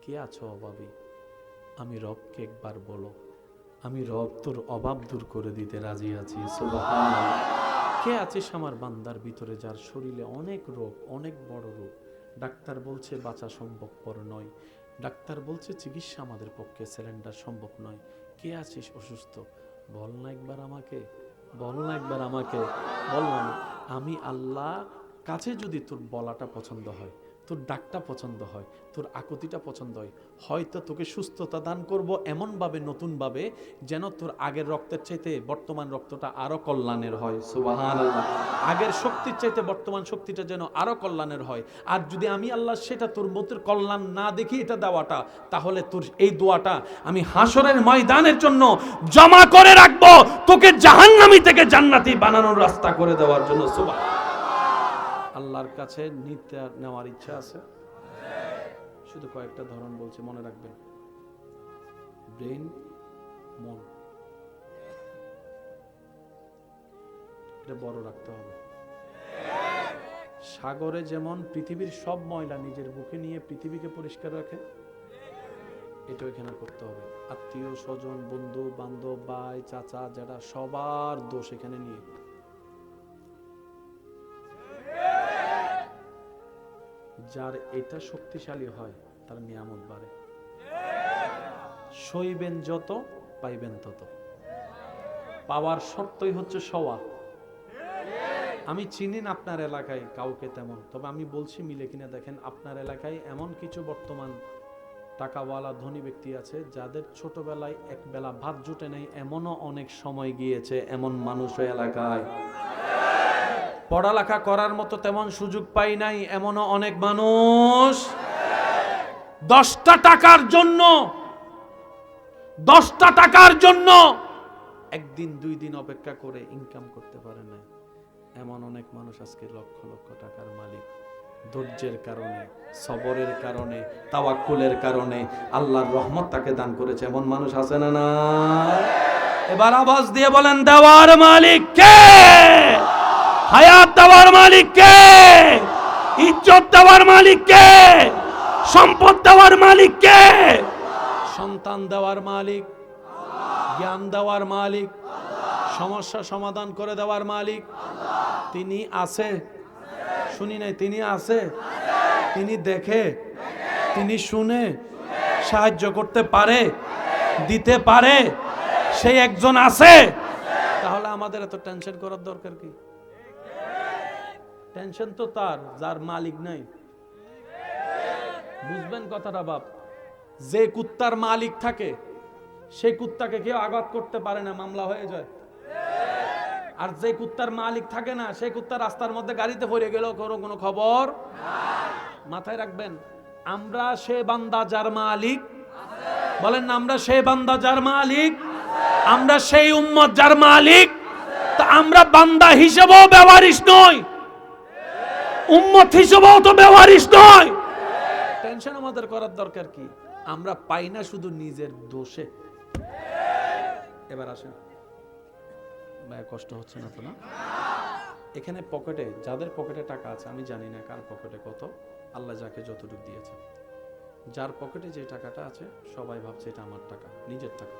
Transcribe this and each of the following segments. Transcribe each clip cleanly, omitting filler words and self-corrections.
কে আছো অভাবী? আমি রবকে একবার বলো, আমি রব তোর অভাব দূর করে দিতে রাজি আছি। সুবহানাল্লাহ। কে আছিস আমার বান্দার ভিতরে যার শরীরে অনেক রোগ, অনেক বড় রোগ, ডাক্তার বলছে বাঁচা সম্ভবপর নয়, ডাক্তার বলছে চিকিৎসা আমাদের পক্ষে সিলিন্ডার সম্ভব নয়। কে আছিস অসুস্থ? বল না একবার আমাকে, বল না একবার আমাকে, বল না। আমি আল্লাহ কাছে যদি তোর বলাটা পছন্দ হয়, তোর ডাকটা পছন্দ হয়, তোর আকুতিটা পছন্দ হয়, হয়তো তোকে সুস্থতা দান করব এমনভাবে, নতুনভাবে, যেন তোর আগের রক্তের চাইতে বর্তমান রক্তটা আরো কল্যাণের হয়। সুবহানাল্লাহ। আগের শক্তির চাইতে বর্তমান শক্তিটা যেন আরো কল্যাণের হয়। আর যদি আমি আল্লাহ সেটা তোর মতের কল্যাণ না দেখি এটা দেওয়াটা, তাহলে তোর এই দোয়াটা আমি হাসরের ময়দানের জন্য জমা করে রাখবো, তোকে জাহান্নামী থেকে জান্নাতি বানানোর রাস্তা করে দেওয়ার জন্য। সুবহানাল্লাহ। আল্লাহর কাছে নিতে নেওয়ার ইচ্ছা আছে? শুধু কয়েকটা ধরন বলছে, মনে রাখবেন। ব্রেন, মন, এটা বড় রাখতে হবে। সাগরে যেমন পৃথিবীর সব ময়লা নিজের বুকে নিয়ে পৃথিবীকে পরিষ্কার রাখে, এটা এখানে করতে হবে। আত্মীয় স্বজন, বন্ধু বান্ধব, ভাই চাচা যারা, সবার দোষ এখানে নিয়ে। যার এটা শক্তিশালী হয় তার নিয়ামত বাড়ে। সইবেন যত, পাইবেন তত। পাওয়ার শর্তই হচ্ছে সওয়া। আমি চিনি না আপনার এলাকায় কাউকে তেমন, তবে আমি বলছি মিলে কিনা দেখেন। আপনার এলাকায় এমন কিছু বর্তমান টাকাওয়ালা ধনী ব্যক্তি আছে যাদের ছোটবেলায় এক বেলা ভাত জুটে নেই, এমনও অনেক সময় গিয়েছে, এমন মানুষ এলাকায়। পড়ালেখা করার মতো তেমন সুযোগ পাই নাই, এমনও অনেক মানুষ। 10টা টাকার জন্য, 10টা টাকার জন্য একদিন 2 দিন অপেক্ষা করে ইনকাম করতে পারে না, এমন অনেক মানুষ আজকে লক্ষ লক্ষ টাকার মালিক। ধৈর্যের কারণে, সবরের কারণে, তাওয়াক্কুলের কারণে আল্লাহর রহমত তাকে দান করেছে, এমন মানুষ আছে না? না। এবার আওয়াজ দিয়ে বলেন, দেওয়ার মালিক কে? হায়াত দেওয়ার মালিক কে? ইজ্জত দেওয়ার মালিক কে? সম্পদ দেওয়ার মালিক কে? সন্তান দেওয়ার মালিক, জ্ঞান দেওয়ার মালিক, সমস্যা সমাধান করে দেওয়ার মালিক তিনি আছে। শুনি নাই, তিনি আছে। তিনি দেখে, তিনি শুনে, সাহায্য করতে পারে, দিতে পারে, সেই একজন আছে। তাহলে আমাদের এত টেনশন করার দরকার কি? টেনশন তো তার যার মালিক নাই। বুঝবেন কথাটা বাপ। যে কুত্তার মালিক থাকে সেই কুত্তাকে কেউ আঘাত করতে পারে না, মামলা হয়ে যায়। আর যে কুত্তার মালিক থাকে না, সেই কুত্তা রাস্তার মধ্যে গাড়িতে পড়ে গেল, কোনো খবর মাথায় রাখবেন। আমরা সে বান্দা যার মালিক, বলেন না, আমরা সেই বান্দা যার মালিক, আমরা সেই উম্মত যার মালিক। তা আমরা বান্দা হিসেবেও ব্যবহারিস নই, উম্মত হিসেবেও তো ব্যবহারিস নই। টেনশন আমাদের করার দরকার কি? আমরা পাই না শুধু নিজের দোষে। এবার আসেন ভাই, কষ্ট হচ্ছে না তো? না। এখানে পকেটে, যাদের পকেটে টাকা আছে, আমি জানি না কার পকেটে কত, আল্লাহ যাকে যতটুকু দিয়েছে, যার পকেটে যে টাকাটা আছে সবাই ভাবছে এটা আমার টাকা, নিজের টাকা।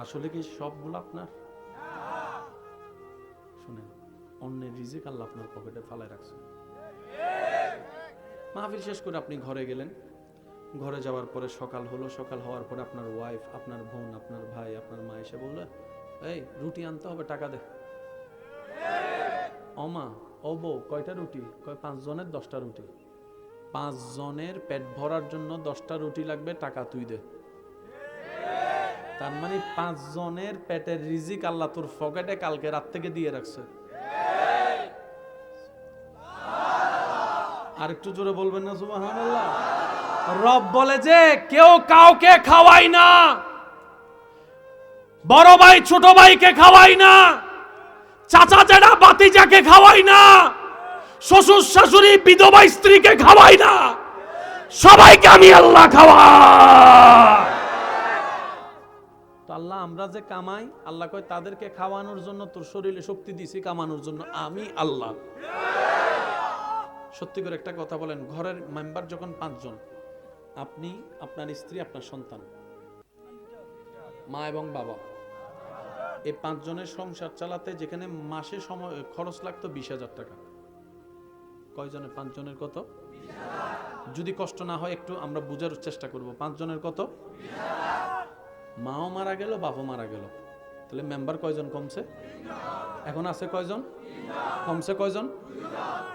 আসলে কি সবগুলো আপনার? শুনেন, অন্যের রিজিক আল্লাহ আপনার পকেটে ফালায় রাখছে। মাহফিল শেষ করে আপনি ঘরে গেলেন, ঘরে যাওয়ার পরে সকাল হলো, সকাল হওয়ার পরে আপনার ওয়াইফ, আপনার বোন, আপনার ভাই, আপনার মা এসে বললো, এই রুটি আনতে হবে, টাকা দে। ও মা, ও বউ, কয়টা রুটি? কয় 5 জনের 10টা রুটি। 5 জনের পেট ভরার জন্য 10টা রুটি লাগবে, টাকা তুই দে। তার মানে 5 জনের পেটের রিজিক আল্লাহ তোর পকেটে কালকে রাত থেকে দিয়ে রাখছে। আর একটু জোরে বলবেন না সুবহানাল্লাহ। রব বলে যে কেউ কাউকে খাওয়াই না, বড় ভাই ছোট ভাইকে খাওয়াই না, চাচা জেঠা ভাতিজাকে খাওয়াই না, শ্বশুর শাশুড়ি বিধবা স্ত্রীকে খাওয়াই না, সবাইকে আমি আল্লাহ খাওয়াই। তো আল্লাহ আমরা যে কামাই, আল্লাহ কয় তাদেরকে খাওয়ানোর জন্য তোর শরীরে শক্তি দিছি, কামানোর জন্য আমি আল্লাহ। সত্যি করে একটা কথা বলেন, ঘরের মেম্বার যখন 5 জন, আপনি, আপনার স্ত্রী, আপনার সন্তান, মা এবং বাবা, এই 5 জনের সংসার চালাতে যেখানে মাসে সময় খরচ লাগতো 20,000 টাকা, কয়জনের? 5 জনের কত? যদি কষ্ট না হয় একটু আমরা বুঝার চেষ্টা করব। 5 জনের কত? মাও মারা গেল, বাপও মারা গেল, তাহলে মেম্বার কয়জন কমছে? এখন আছে কয়জন? কমছে কয়জন?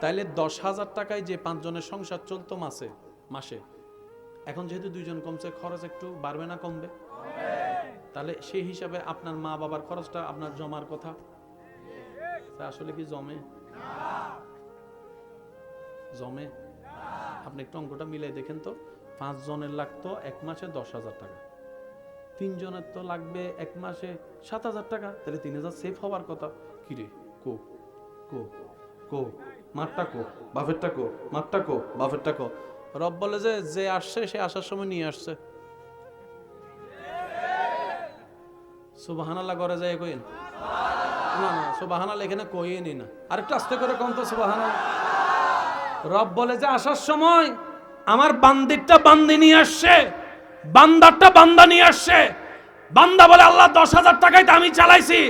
তাইলে 10,000 টাকায় যে 5 জনের সংসার চলতো মাসে, এখন যেহেতু 2 জন কমছে, খরচ একটু বাড়বে না কমবে? তাহলে সেই হিসাবে আপনার মা বাবার খরচটা আপনার জমার কথা, তা আসলে কি জমে? জমে? আপনি একটু অঙ্কটা মিলাই দেখেন তো। 5 জনের লাগতো এক মাসে 10,000 টাকা, 3 জনের তো লাগবে এক মাসে 7,000 টাকা, তাহলে 3,000 সেফ হওয়ার কথা। কিরে কো কো কো মারটা কো বাফেরটা কো, মারটা কো বাফেরটা কো। রব বলে যে আসছে সে আসার সময় নিয়ে আসছে। সুবহানাল্লাহ করে যায় কইন না, না সুবহানাল্লাহ এখানে কইনি না, আরেকটু আস্তে করে কোন তো সুবহানাল্লাহ। রব বলে যে আসার সময় আমার বান্দিরটা বান্দি নিয়ে আসছে, বান্দারটা বান্দা নিয়ে আসছে। বান্দা বলে আল্লাহ 10,000 টাকায় তো আমি চালাইছি।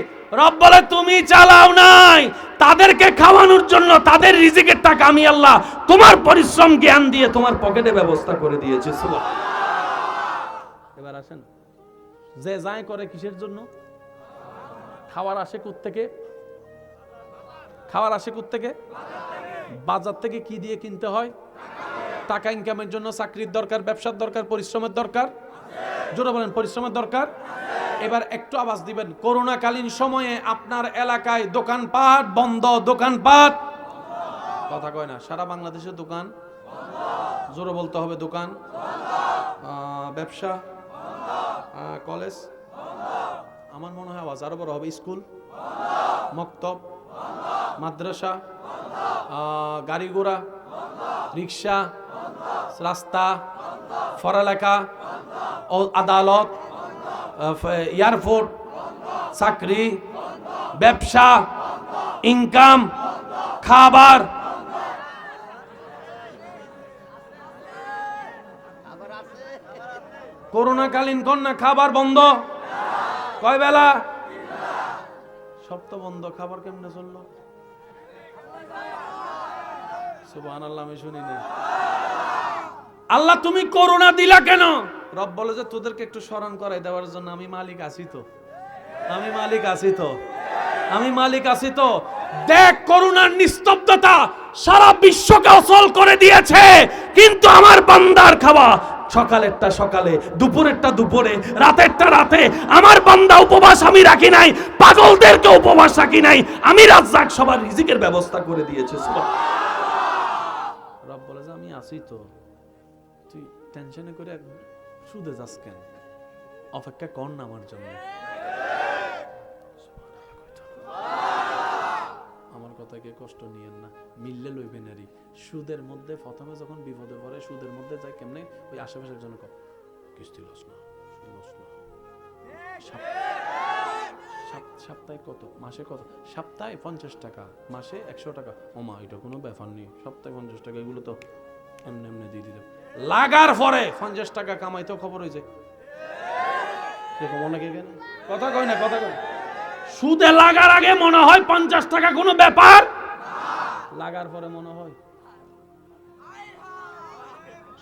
রব বলে তুমি চালাও নাই, তাদেরকে খাওয়ানোর জন্য তাদের রিজিকের টাকা আমি আল্লাহ তোমার পরিশ্রম জ্ঞান দিয়ে তোমার পকেটে ব্যবস্থা করে দিয়েছি। এবার আসেন, যে যায় করে কিসের জন্য? খাওয়ার আসে কোত্থেকে? খাওয়ার আসে কোত্থেকে? বাজার থেকে। কি দিয়ে কিনতে হয়? টাকা ইনকামের জন্য চাকরির দরকার, ব্যবসার দরকার, পরিশ্রমের দরকার। জোরে বলেন পরিশ্রমের দরকার। এবার একটু আওয়াজ দিবেন। করোনাকালীন সময়ে আপনার এলাকায় দোকানপাট বন্ধ, দোকানপাট কথা কয় না, সারা বাংলাদেশে দোকান জোরে বলতে হবে, দোকান, ব্যবসা, কলেজ, আমার মনে হয় আওয়াজ আরো বড় হবে, স্কুল, মক্তব, মাদ্রাসা, গাড়ি ঘোড়া, রিক্সা, রাস্তা, পড়ালেখা, আদালত, এয়ারপোর্ট, চাকরি, ব্যবসা, ইনকাম, খাবার। করোনাকালীন কন্যা খাবার বন্ধ, কয় বেলা? সব তো বন্ধ, খাবার কেমনে চললো? সুবহানাল্লাহ, আমি শুনিনি। আল্লাহ তুমি করোনা দিলা কেন? রব বলে যে তোদেরকে একটু স্মরণ করাই দেওয়ার জন্য আমি মালিক আছি তো, আমি মালিক আছি তো, আমি মালিক আছি তো। দেখ করোনার নিস্তব্ধতা সারা বিশ্বকে অচল করে দিয়েছে, কিন্তু আমার বান্দার খাওয়া সকালেরটা সকালে, দুপুরেরটা দুপুরে, রাতেরটা রাতে। আমার বান্দা উপবাস আমি রাখি নাই, পাগলদেরকে উপবাস রাখি নাই, আমি রাজ্জাক সবার রিজিকের ব্যবস্থা করে দিয়েছি। রব বলে যে আমি আছি তো, তুই টেনশনে করে সুদে যাস কেন? অপেক্ষা কর না আমার জন্য। আমার কথাকে কষ্ট নিয়েন না, মিললে লইবেন। আরই সুদের মধ্যে প্রথমে যখন বিপদে পড়ে সুদের মধ্যে যায় কেমনে, ওই আশেপাশের জন্য কিস্তি লস না, সপ্তাহে কত, মাসে কত? সপ্তাহে 50 টাকা, মাসে 100 টাকা। ওমা এটা কোনো ব্যাপার নেই, সপ্তাহে 50 টাকা, এগুলো তো এমনি এমনি দিয়ে দিতে। লাগার পরে 50 টাকা কামাইতেও খবর হয়েছে। অনেকে কথা কয় না, কথা কয়। সুদে লাগার আগে মনে হয় 50 টাকা কোনো ব্যাপার, লাগার পরে মনে হয়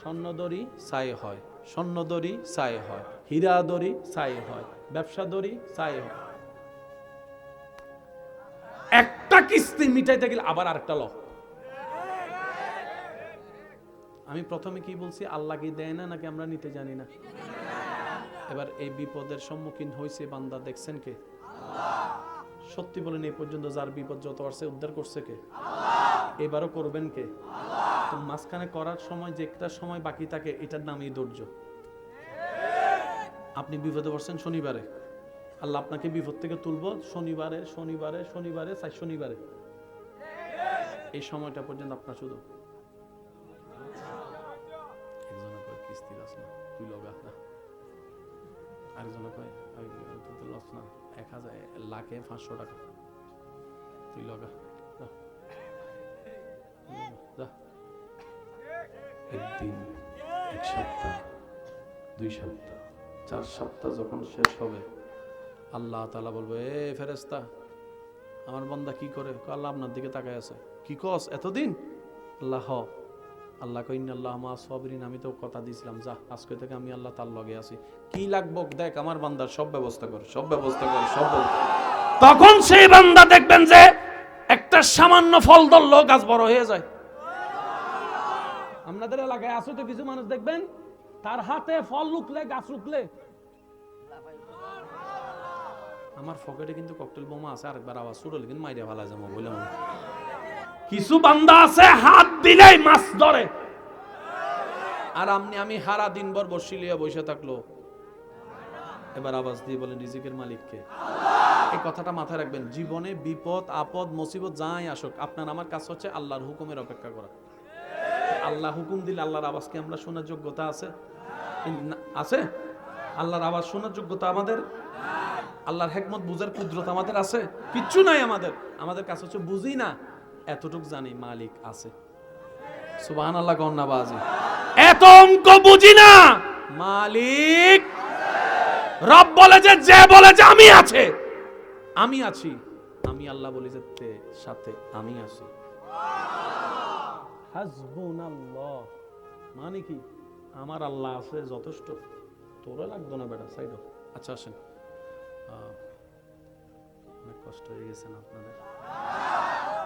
স্বর্ণ দড়ি ছাই হয়, স্বর্ণ দড়ি ছাই হয়, হীরা দড়ি ছাই হয়, ব্যবসা দড়ি ছাই হয়। একটা কিস্তি মিটাইতে গেলে আবার আরেকটা ল। আমি প্রথমে কি বলছি, আল্লাহ কি দেয় না নাকি আমরা নিতে জানি না? এবার এই বিপদের সম্মুখীন হয়েছে বান্দা, দেখছেন কে? সত্যি বলেন, এই পর্যন্ত যার বিপদ যত আসছে উদ্ধার করছে কে? এবারও করবেন কে? তো মাঝখানে করার সময় যে একটা সময় বাকি থাকে, এটার নামই ধৈর্য। আপনি বিপদে পড়ছেন শনিবারে, আল্লাহ আপনাকে বিপদ থেকে তুলবো শনিবারে, শনিবারে, শনিবারে, 4 শনিবারে। এই সময়টা পর্যন্ত আপনার শুধু একজনের কয় কিস্তি লস না, তুই লগা না, আরেকজনের কয় তুই লস না, 1000 লাখে 500 টাকা, তুই লগা যা। 1 সপ্তাহ, 2 সপ্তাহ, 4 সপ্তাহ যখন শেষ হবে, আল্লাহ তাআলা বলবে, এ ফেরেশতা, আমার বান্দা কি করে? আল্লাহ আপনার দিকে তাকায় আছে। কি কস এতদিন? আল্লাহ আল্লাহ কই ইন্নাল্লাহা মা'আস সাবিরিন, আমি তো কথা দিয়েছিলাম, যা আজকে থেকে আমি আল্লাহ তার লগে আছি, কি লাগবে দেখ, আমার বান্দার সব ব্যবস্থা কর, সব ব্যবস্থা কর, সব। তখন সেই বান্দা দেখবেন যে একটা সামান্য ফল ধরলো গাছ বড় হয়ে যায়। আপনাদের এলাকায় আছে তো কিছু মানুষ দেখবেন তার হাতে ফল লুকলে, গাছ লুকলে, আমার পকেটে কিন্তু ককটেল বোমা আছে, আরেকবার আওয়াজ শুরলে কিন্তু মাইরা ফেলা যাবো বললাম। কিছু বান্দা আছে হাত দিলেই মাছ ধরে, আর আমি সারা দিন ভর বসি লিয়া বসে থাকলো। এবার আওয়াজ দিয়ে বলেন রিজিকের মালিককে। এই কথাটা মাথায় রাখবেন, জীবনে বিপদ আপদ মুসিবত যাই আসুক, আপনার আমার কাজ হচ্ছে আল্লাহর হুকুমের অপেক্ষা করা। আল্লাহ হুকুম দিলে আল্লাহর আওয়াজ কি আমরা শোনার যোগ্যতা আছে? আছে? আল্লাহর আওয়াজ শোনার যোগ্যতা আমাদের, আল্লাহর হিকমত বুঝার কুদরত আমাদের আছে? কিচ্ছু নাই আমাদের। আমাদের কাছে হচ্ছে বুঝি না, এতটুক জানি মালিক আছে। সুবহানাল্লাহ কোন না বাজি, এত অঙ্ক বুঝি না, মালিক রব বলে যে বলে যে আমি আছে, আমি আছি, আমি আল্লাহ বলি যে সাথে আমি আছি। হাসবুনাল্লাহ মানে কি? আমার আল্লাহ আছে যথেষ্ট, তোরা লাগতো না বেটা, সাইড। আচ্ছা আসেন, অনেক কষ্ট হয়ে গেছে না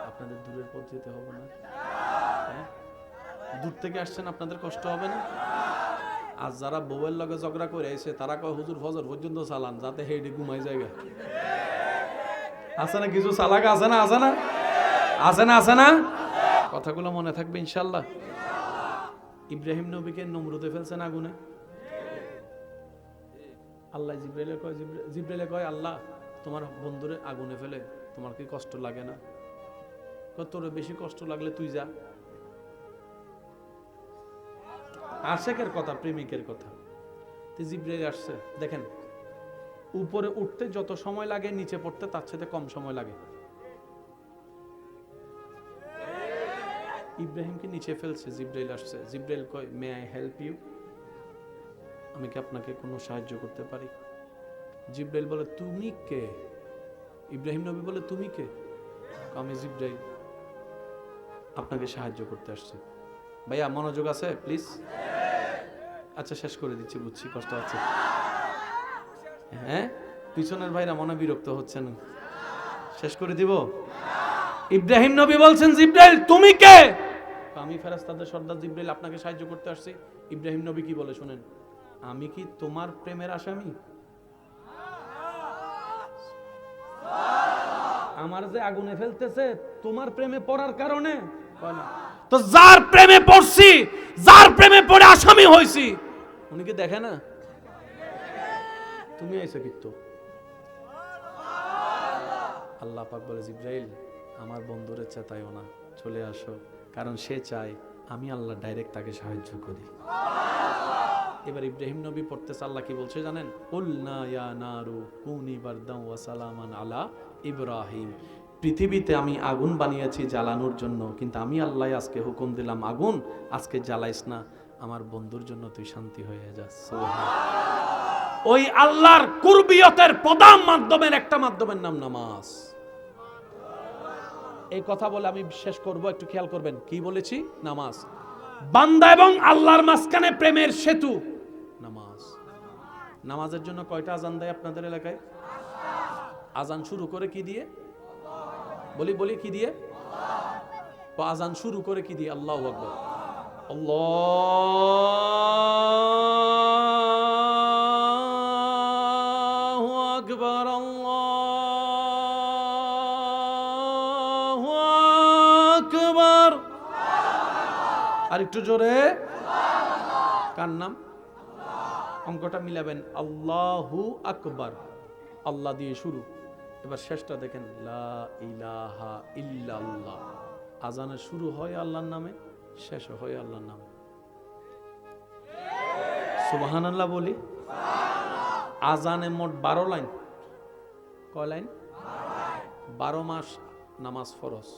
আপনাদের দূরের পথ যেতে হবে না? হ্যাঁ, দূর থেকে আসছেন, আপনাদের কষ্ট হবে না? আর যারা বউয়ের লগে ঝগড়া করে আইছে তারা কয় হুজুর ফজর পর্যন্ত চালান যাতে হেডে ঘুমাই জায়গা আছে না? কিছু চালাকা আছে না? আছে না? আছে না? আছে না? কথাগুলো মনে থাকবে ইনশাআল্লাহ। ইব্রাহিম নবীকে নমরুদে ফেলছেন আগুনে, আল্লাহ জিব্রাইলে কয় আল্লাহ তোমার বন্ধুরে আগুনে ফেলে তোমার কি কষ্ট লাগে না? তোর বেশি কষ্ট লাগলে তুই যা। আশেকের কথা, প্রেমিকের কথা। জিব্রাইল আসছে, দেখেন উপরে উঠতে যত সময় লাগে নিচে পড়তে তার সাথে কম সময় লাগে। ইব্রাহিমকে নিচে ফেলছে, জিব্রাইল আসছে। জিব্রাইল কয় মে আই হেল্প ইউ, আমি কি আপনাকে কোনো সাহায্য করতে পারি? জিব্রাইল বলে তুমি কে? ইব্রাহিম নবী বলে তুমি কে? আমি জিব্রাইল, আপনাকে সাহায্য করতে আসছি। ভাইয়া মনোযোগ আছে প্লিজ? আচ্ছা শেষ করে দিচ্ছি, বুঝছি কষ্ট হচ্ছে। হ্যাঁ, পিছনের ভাইরা মনে বিরক্ত হচ্ছেন, শেষ করে দিব। ইব্রাহিম নবী বলছেন জিব্রাইল তুমি কে? আমি ফেরেশতাদের সর্দার জিব্রাইল, আপনাকে সাহায্য করতে আসছি। ইব্রাহিম নবী কি বলে শুনেন, আমি কি তোমার প্রেমের আসামি? আমার যে আগুনে ফেলতেছে তোমার প্রেমে পড়ার কারণে? তো যার প্রেমে পড়ছি, যার প্রেমে পড়ে আসামি হইছি, উনি কি দেখে না? তুমি আইছো কিন্তু। আল্লাহ পাক বলে জিব্রাইল আমার বন্ধুরে চেতাইও না, চলে আসো, কারণ সে চায় আমি আল্লাহ ডাইরেক্ট তাকে সাহায্য করি। এবার ইব্রাহিম নবী পড়তেছে, আল্লাহ কি বলছে জানেন? কুলনা ইয়া নারু কুনি বারদান ওয়া সালামান আলা ইব্রাহিম, পৃথিবীতে আমি আগুন বানিয়েছি জ্বালানোর জন্য, কিন্তু আমি আল্লাহ আজকে হুকুম দিলাম আগুন আজকে জ্বালাইস না, আমার বন্ধুর জন্য তুই শান্তি হয়ে যা। সুবহানাল্লাহ। ওই আল্লাহর কুরবিয়তের প্রধান মাধ্যমের একটা মাধ্যমের নাম নামাজ। এই কথা বলে আমি শেষ করব, একটু খেয়াল করবেন কি বলেছি? নামাজ। বান্দা এবং আল্লাহর মাঝখানে প্রেমের সেতু নামাজ। নামাজের জন্য কয়টা আজান দেয় আপনাদের এলাকায়? আজান শুরু করে কি দিয়ে? বলি কি দিয়ে? আজান শুরু করে কি দিয়ে? আল্লাহু আকবার, আল্লাহু আকবার, আল্লাহু আকবার। আর একটু জোরে। কার নাম? অঙ্কটা মিলাবেন, আল্লাহু আকবার, আল্লাহ দিয়ে শুরু। এবার শেষটা দেখেন, লা ইলাহা ইল্লাল্লাহ। আজানের শুরু হয় আল্লাহর নামে, শেষ হয় আল্লাহর নামে। সুবহানাল্লাহ বলি। আজানে মোট 12 লাইন। কয় লাইন? 12 মাস নামাজ ফরজ।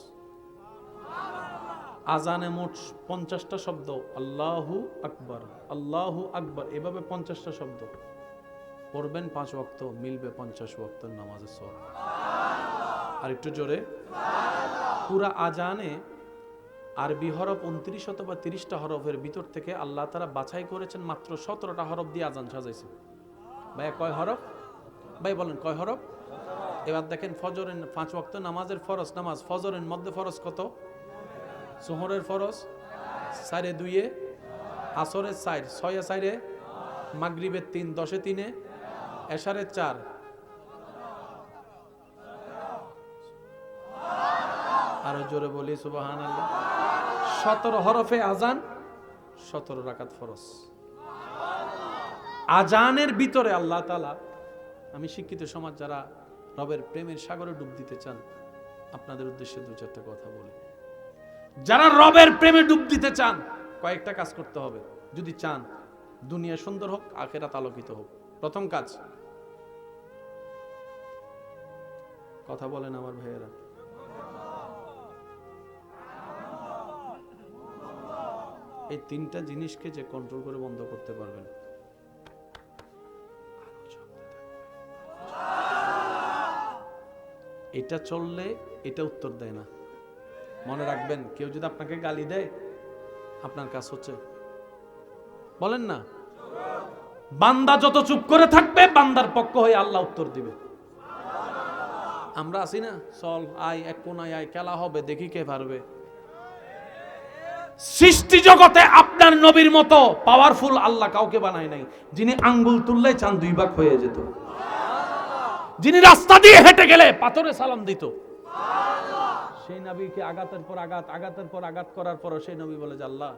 আজানে মোট 50টা শব্দ, আল্লাহু আকবার, আল্লাহু আকবার, এভাবে 50টা শব্দ পড়বেন 5 ওয়াক্ত, মিলবে 50 ওয়াক্তের নামাজের সওয়াব। আর একটু জোরে, পুরা আজানে আরবি হরফ 29 অথবা 30টা হরফের ভিতর থেকে আল্লাহ তাআলা বাছাই করেছেন মাত্র 17টা হরফ দিয়ে আজান সাজাইছে। ভাই কয় হরফ? ভাই বলেন কয় হরফ? এবার দেখেন ফজরের 5 ওয়াক্ত নামাজের ফরজ নামাজ, ফজরের মধ্যে ফরজ কত? যোহরের ফরজ 4 2, আসরের 4 6 4, মাগরিবের 3 10 3, এশারের 4, আরো জোরে বলি সুবহানাল্লাহ। 17 হরফে আজান, 17 রাকাত ফরজ। আজানের ভিতরে আল্লাহ তাআলা, আমি শিক্ষিত সমাজ যারা রবের প্রেমের সাগরে ডুব দিতে চান, আপনাদের উদ্দেশ্যে 2-4টা কথা বলি। যারা রবের প্রেমে ডুব দিতে চান, কয়েকটা কাজ করতে হবে যদি চান দুনিয়া সুন্দর হোক, আখিরাত আলোকিত হোক। প্রথম কাজ, কথা বলেন আমার ভাইয়েরা, এই 3টা জিনিসকে যে কন্ট্রোল করে বন্ধ করতে পারবেন, এটা চললে এটা উত্তর দেয় না। মনে রাখবেন, কেউ যদি আপনাকে গালি দেয়, আপনার কাজ হচ্ছে বলেন না, বান্দা যত চুপ করে থাকবে বান্দার পক্ষ হয়ে আল্লাহ উত্তর দিবে। আমরা আছি না, চল আয় এক কোনায় আয়, খেলা হবে, দেখি কে পারবে। সৃষ্টি জগতে আপনার নবীর মতো পাওয়ারফুল আল্লাহ কাউকে বানায় নাই, যিনি আঙ্গুল তুললে চাঁদ 2 ভাগ হয়ে যেত, যিনি রাস্তা দিয়ে হেঁটে গেলে পাথরে সালাম দিত। সেই নবীকে আঘাতের পর আঘাত, আঘাতের পর আঘাত করার পর সেই নবী বলে যে আল্লাহ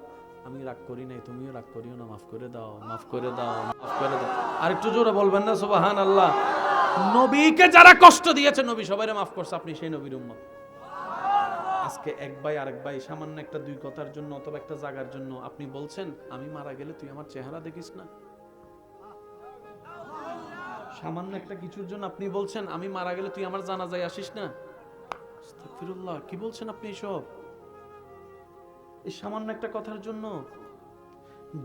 আমি রাগ করি নাই, তুমিও রাগ করিও না, মাফ করে দাও, মাফ করে দাও, মাফ করে দাও। আর একটু জোরে বলবেন না সুবহানাল্লাহ। নবীকে যারা কষ্ট দিয়েছে, নবী সবাইকে মাফ করছে, আপনি সেই নবীর উম্মত। আজকে এক ভাই আরেক ভাই সামান্য একটা 2 কথার জন্য অথবা একটা জায়গার জন্য আপনি বলছেন আমি মারা গেলে তুই আমার চেহারা দেখিস না। সামান্য একটা কিছুর জন্য আপনি বলছেন আমি মারা গেলে তুই আমার জানাজায় আসিস না। আস্তাগফিরুল্লাহ, কি বলছেন আপনি এসব? এই সামান্য একটা কথার জন্য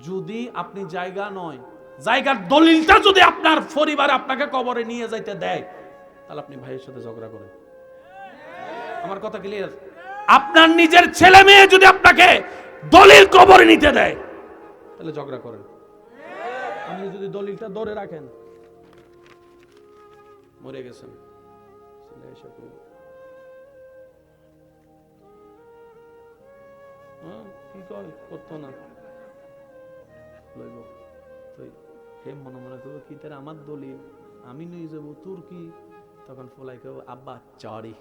যদি আপনি জায়গা নয়, জায়গার দলিলটা যদি আপনার পরিবারে আপনাকে কবরে নিয়ে যাইতে দেয়, তাহলে আপনি ভাইয়ের সাথে ঝগড়া করেন। আমার কথা ক্লিয়ার? আপনার নিজের ছেলে মেয়ে যদি আপনাকে দলিল কবরে নিতে দেয়, তাহলে ঝগড়া করেন। আপনি যদি দলিলটা ধরে রাখেন, মরে গেছেন, ছেলে এসে কইবে কি কয় করতো না, লইব তো হে মনে মনে করবো কি তার আমার দলিল আমি নিয়ে যাবো, তোর কি? তখন ফোলাই কেউ আব্বা চড়ি,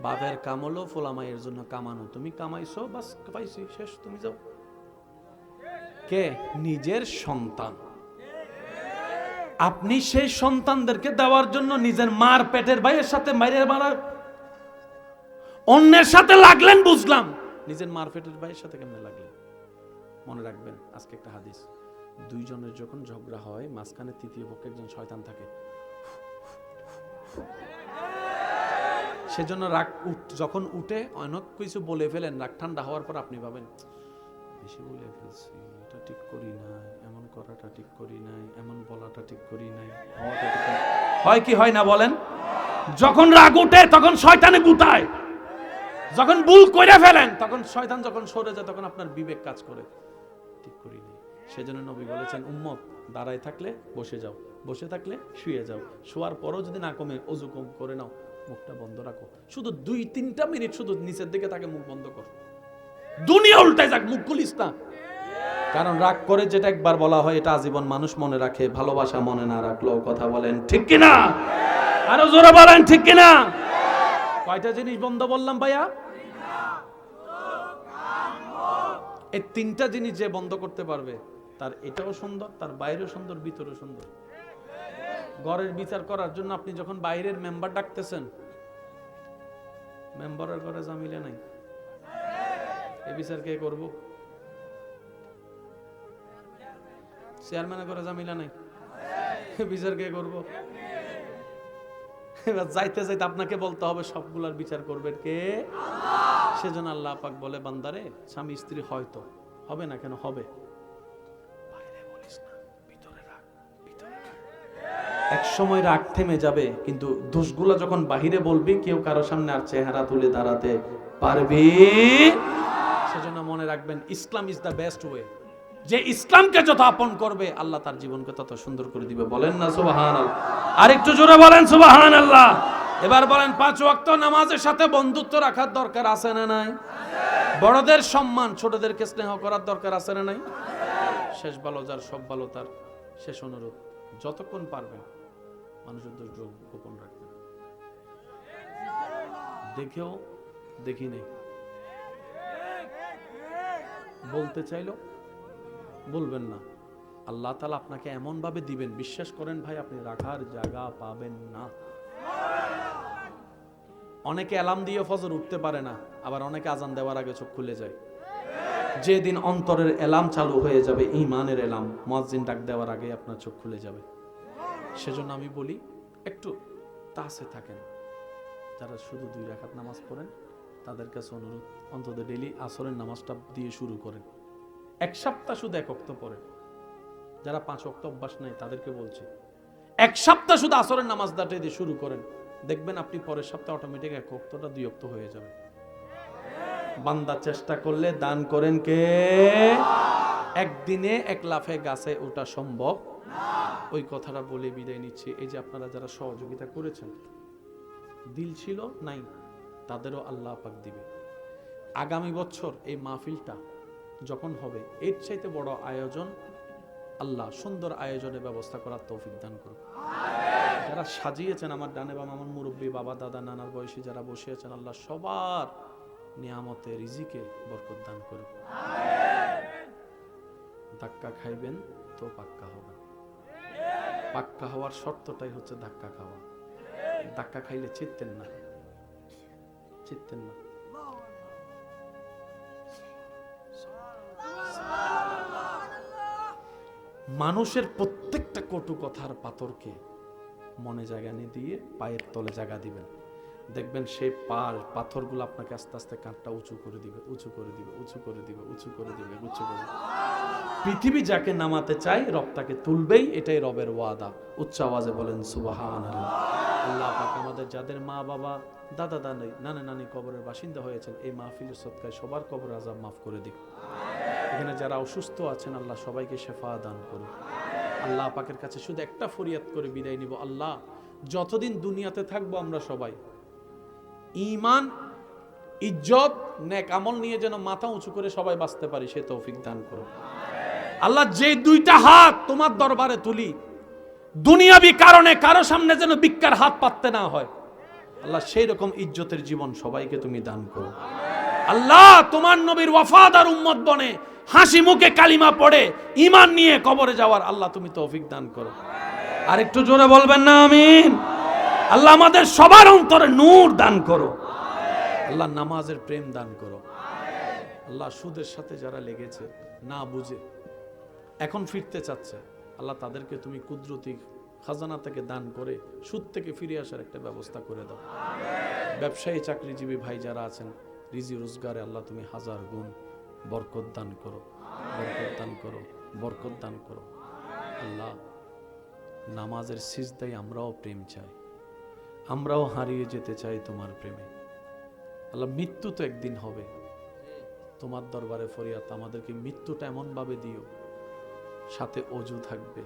বাপের কাম হলো ফোলামাইয়ের জন্য কামানো, তুমি কামাইছো বাস পাইছি শেষ, তুমি যাও। কে? নিজের সন্তান। আপনি সেই সন্তানদেরকে দেওয়ার জন্য নিজের মার পেটের ভাইয়ের সাথে মাইরে মারা, অন্যের সাথে লাগলেন বুঝলাম, নিজের মার পেটের ভাইয়ের সাথে কেমনে লাগলেন? মনে রাখবেন আজকে একটা হাদিস, 2 জনের যখন ঝগড়া হয় মাঝখানে তৃতীয় পক্ষে একজন শয়তান থাকে। সেজন্য রাগ যখন উঠে অনেক কিছু বলে ফেলেন, রাগ ঠান্ডা হওয়ার পর আপনি ভাবেন বেশি বলে ফেলছি, এটা ঠিক করি নাই, এমন করাটা ঠিক করি নাই, এমন বলাটা ঠিক করি নাই, হওয়াটা ঠিক হয় কি হয় না বলেন? যখন রাগ উঠে তখন শয়তানে গুতায়, যখন ভুল করে ফেলেন তখন শয়তান যখন সরে যায় তখন আপনার বিবেক কাজ করে, ঠিক করি নাই। সেজন্য নবী বলেছেন উম্মত দাঁড়ায় থাকলে বসে যাও, বসে থাকলে শুয়ে যাও, শোয়ার পরও যদি না কমে ওযু কম করে নাও, মুখটা বন্ধ রাখো, শুধু 2-3টা মিনিট শুধু নিচের দিকে তাকে মুখ বন্ধ কর, দুনিয়া উল্টায় যাক, মুখ খুলিস না। কারণ রাগ করে যেটা একবার বলা হয় এটা আজীবন মানুষ মনে রাখে, ভালোবাসা মনে না রাখলেও। কথা বলেন ঠিক কিনা? আরো জোরে বলেন ঠিক কিনা? কয়টা জিনিস বন্ধ বললাম ভাইয়া? এই 3টা জিনিস যে বন্ধ করতে পারবে তার এটাও সুন্দর, তার বাইরেও সুন্দর, ভিতরেও সুন্দর। ঘরের বিচার করার জন্য আপনি যখন বাইরের মেম্বার ডাকতেছেন, মেম্বারের ঘরে জামিলা নাই, এই বিচার কে করব? চেয়ারম্যানের ঘরে জামিলা নাই, বিচার কে করব? এবার যাইতে যাইতে আপনাকে বলতে হবে সবগুলার বিচার করবেন কে? সেজন্য আল্লাহ পাক বলে, বান্দারে স্বামী স্ত্রী হয়তো হবে না, কেন হবে, বাইরে বলিস না, ভিতরে রাখ, ভিতরে রাখ। এক সময় রাগ থেমে যাবে, কিন্তু দোষগুলো যখন বাহিরে বলবি, কেউ কারো সামনে আর চেহারা তুলে দাঁড়াতে পারবি। সেজন্য মনে রাখবেন, ইসলাম ইজ দ্য বেস্ট ওয়ে। যে ইসলামকে যত আপন করবে, আল্লাহ তার জীবনকে তত সুন্দর করে দিবে। বলেন না সুবহানাল্লাহ? আর একটু জোরে বলেন সুবহানাল্লাহ। এবার বলেন, 5 ওয়াক্ত নামাজের সাথে বন্ধুত্ব রাখার দরকার আছে না নাই? বড়দের সম্মান, ছোটদেরকে স্নেহ করার দরকার আছে না নাই? শেষ ভালো যার, সব ভালো তার। শেষ অনুরোধ, যতক্ষণ পারবেন মানুষের দোষ গোপন রাখবেন। দেখেও দেখি নেই, বলতে চাইলো বলবেন না। আল্লাহ তাআলা আপনাকে এমন ভাবে দিবেন, বিশ্বাস করেন ভাই, আপনি রাখার জায়গা পাবেন না। অনেকে অ্যালার্ম দিয়ে ফজর উঠতে পারে না, আবার অনেকে আজান দেওয়ার আগে চোখ খুলে যায়। যেদিন অন্তরের অ্যালার্ম চালু হয়ে যাবে, ঈমানের অ্যালার্ম, মুয়াজ্জিন ডাক দেওয়ার আগে আপনার চোখ খুলে যাবে। সেজন্য আমি বলি, একটু তাসে থাকেন। যারা শুধু 2 রাকাত নামাজ পড়েন, তাদের কাছে অনুরোধ, অন্তত ডেইলি আসরের নামাজটা দিয়ে শুরু করেন। 1 সপ্তাহ শুধু 1 ওয়াক্ত পড়েন। যারা 5 ওয়াক্ত অভ্যাস নাই তাদেরকে বলছি, 1 সপ্তাহ শুধু আসরের নামাজ দাঁড়িয়ে দিয়ে শুরু করেন। দেখবেন আপনি পরের সপ্তাহে অটোমেটিক 1 ওয়াক্তটা 2 ওয়াক্ত হয়ে যাবে। বান্দা চেষ্টা করলে দান করেন কে? একদিনে 1 লাফে গাছে ওঠা সম্ভব না। ওই কথাটা বলে বিদায় নিচ্ছি। এই যে আপনারা যারা সহযোগিতা করেছেন, দিল ছিল নাই, তাদেরও আল্লাহ পাক দিবে। আগামী বছর এই মাহফিলটা যখন হবে, এর চাইতে বড় আয়োজন আল্লাহ সুন্দর আয়োজনের ব্যবস্থা করার তৌফিক দান করুন। যারা সাজিয়েছেন, আমার ডানে বাম, আমার মুরব্বী, বাবা, দাদা, নানার বয়সী যারা বসে আছেন, আল্লাহ সবার নিয়ামতে রিজিকে বরকত দান করুন। ধাক্কা খাইবেন তো পাক্কা হবে। পাক্কা হওয়ার শর্তটাই হচ্ছে ধাক্কা খাওয়া। ধাক্কা খাইলে চিত্তেন না, চিত্তেন না। মানুষের প্রত্যেকটা কটু কথার পাথরকে মনে জায়গা নিয়ে দিয়ে পায়ের তলে জায়গা দিবেন। দেখবেন সেই পাথরগুলো আপনাকে আস্তে আস্তে কাঁধটা উঁচু করে দিবে, উঁচু করে দিবে, উঁচু করে দিবে, উঁচু করে দিবে, উঁচু করে দিবে। পৃথিবী যাকে নামাতে চাই, রব তাকে তুলবেই, এটাই রবের ওয়াদা। উচ্চ আওয়াজে বলেন সুবহানাল্লাহ। আল্লাহ পাক আমাদের যাদের মা বাবা, দাদা দাদি, নানা নানি কবরের বাসিন্দা হয়েছেন, এই মাহফিলের সদকায় সবার কবর আযাব মাফ করে দিক। এখানে যারা অসুস্থ আছেন, আল্লাহ সবাইকে শেফা দান করুন। আল্লাহ পাকের কাছে শুধু একটা ফরিয়াদ করে বিদায় নিব, আল্লাহ যতদিন দুনিয়াতে থাকবো আমরা সবাই ঈমান, ইজ্জত, নেক আমল নিয়ে যেন মাথা উঁচু করে সবাই বাঁচতে পারি, সে তৌফিক দান করুন। আল্লাহ যে 2টা হাত তোমার দরবারে তুলি, দুনিয়াবি কারণে কারো সামনে যেন ভিক্ষার হাত পাততে না হয়, আল্লাহ সেই রকম ইজ্জতের জীবন সবাইকে তুমি দান করো। আল্লাহ তোমার নবীর ওয়াফাদার উম্মত বনে হাসি মুখে কালিমা পড়ে ঈমান নিয়ে কবরে যাওয়ার আল্লাহ তুমি তৌফিক দান করো। আর একটু জোরে বলবেন না আমিন? আল্লাহ আমাদের সবার অন্তরে নূর দান করো। আল্লাহ নামাজের প্রেম দান করো। আল্লাহ সুদের সাথে যারা লেগেছে না বুঝে এখন ফিরতে চাচ্ছে, আল্লাহ তাদেরকে তুমি কুদরতি খাজানা থেকে দান করে সুদ থেকে ফিরে আসার একটা ব্যবস্থা করে দাও। ব্যবসায়ী চাকরিজীবী ভাই যারা আছেন, রিজি রোজগারে আল্লাহ তুমি 1000 গুণ বরকত দান করো, বরকত দান করো, বরকত দান করো। আল্লাহ নামাজের সিজদায় আমরাও প্রেম চাই, আমরাও হারিয়ে যেতে চাই তোমার প্রেমে। আল্লাহ মৃত্যু তো একদিন হবে, তোমার দরবারে ফরিয়াদ, আমাদেরকে মৃত্যুটা এমন ভাবে দিও সাথে অজু থাকবে,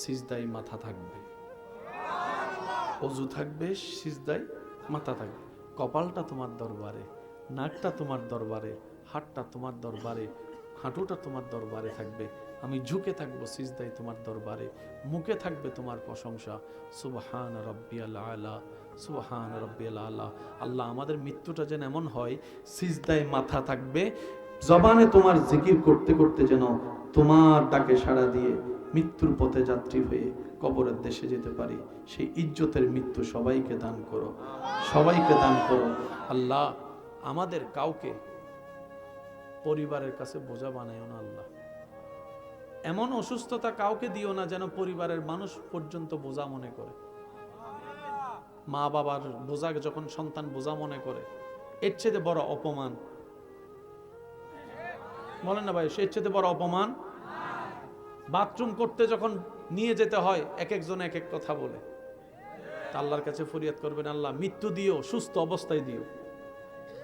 সিজদায় মাথা থাকবে, অজু থাকবে, সিজদায় মাথা থাকবে, কপালটা তোমার দরবারে, নাকটা তোমার দরবারে, হাতটা তোমার দরবারে, হাঁটুটা তোমার দরবারে থাকবে, আমি ঝুঁকে থাকবো সিজদায় তোমার দরবারে, মুখে থাকবে তোমার প্রশংসা, সুবহান রাব্বিয়াল আলা, সুবহান রাব্বিয়াল আলা। আল্লাহ আমাদের মৃত্যুটা যেন এমন হয়, সিজদায় মাথা থাকবে, জবানে তোমার জিকির করতে করতে যেন তোমার ডাকে সাড়া দিয়ে মৃত্যুর পথে যাত্রী হয়ে কবরের দেশে যেতে পারি। সেই ইজ্জতের মৃত্যু সবাইকে দান করো, সবাইকে দান করো। আল্লাহ আমাদের কাউকে পরিবারের কাছে বোঝা বানাইও না। আল্লাহ এমন অসুস্থতা কাউকে দিও না যেন পরিবারের মানুষ পর্যন্ত বোঝা মনে করে। মা বাবার বোঝা যখন সন্তান বোঝা মনে করে, এর চেয়ে বড় অপমান বলেন না ভাই, এর চেয়ে বড় অপমান? বাথরুম করতে যখন নিয়ে যেতে হয় এক একজন এক এক কথা বলে, তা আল্লাহর কাছে ফরিয়াদ করবেন, আল্লাহ মৃত্যু দিও, সুস্থ অবস্থায় দিও,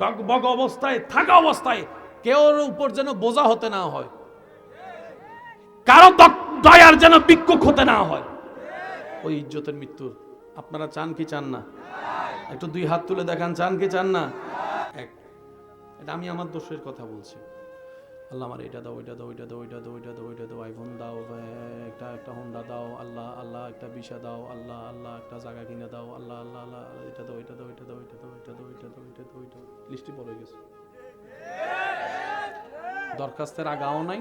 টকবগ অবস্থায় থাকা অবস্থায় কেউ উপর যেন বোঝা হতে না হয়, কারো দয়ার যেন বিক্ষোভ হতে না হয়। ওই ইজ্জতের মৃত্যু আপনারা চান কি চান না? একটু দুই হাত তুলে দেখান, চান কি চান না? এটা আমি আমার দোষের কথা বলছি। আল্লাহ আমার এটা দাও, ওইটা দাও, ওইটা দাও, ওইটা দাও, ওইটা দাও, ওইটা দাও, আইফোন দাও, একটা হোন্ডা দাও, আল্লাহ আল্লাহ একটা ভিসা দাও, আল্লাহ আল্লাহ একটা জায়গা কিনে দাও, আল্লাহ আল্লাহ আল্লাহ এটা দাও, এটা দাও, এটা দাও, এটা দাও, এটা দাও, এটা দাও, এটা দাও, এটা লিস্টে পড়ে গেছে। দরখাস্তের আগাও নাই,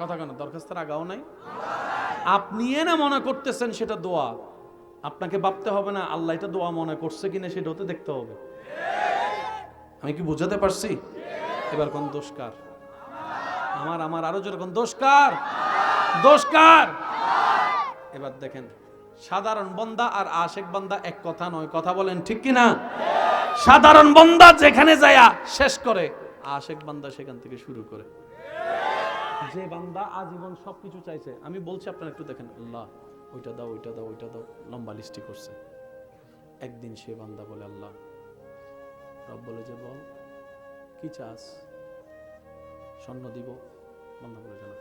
কথা কেন? দরখাস্তের আগাও নাই। আপনি না মনে করতেছেন সেটা দোয়া, আপনাকে ভাবতে হবে না আল্লাহ এটা দোয়া মনে করছে কিনা, সেটা হতে দেখতে হবে। আমি কি বুঝাতে পারছি? এবার কোন দোষকার? আমার আরো জোরে কোন দোষকার? দোষকার। এবার দেখেন, সাধারণ বান্দা আর আশেক বান্দা এক কথা নয়, কথা বলেন ঠিক কি না? সাধারণ বান্দা যেখানে যায় শেষ করে, আশেক বান্দা সেখান থেকে শুরু করে। যে বান্দা আজীবন সবকিছু চাইছে, আমি বলছি আপনারা একটু দেখেন, আল্লাহ ওইটা দাও, ওইটা দাও, ওইটা দাও, লম্বা লিস্টি করছে। একদিন সে বান্দা বলে, আল্লাহ, রব বলে যে বল কি চাস? স্বর্ণ দিব? বান্দা বলে জানা।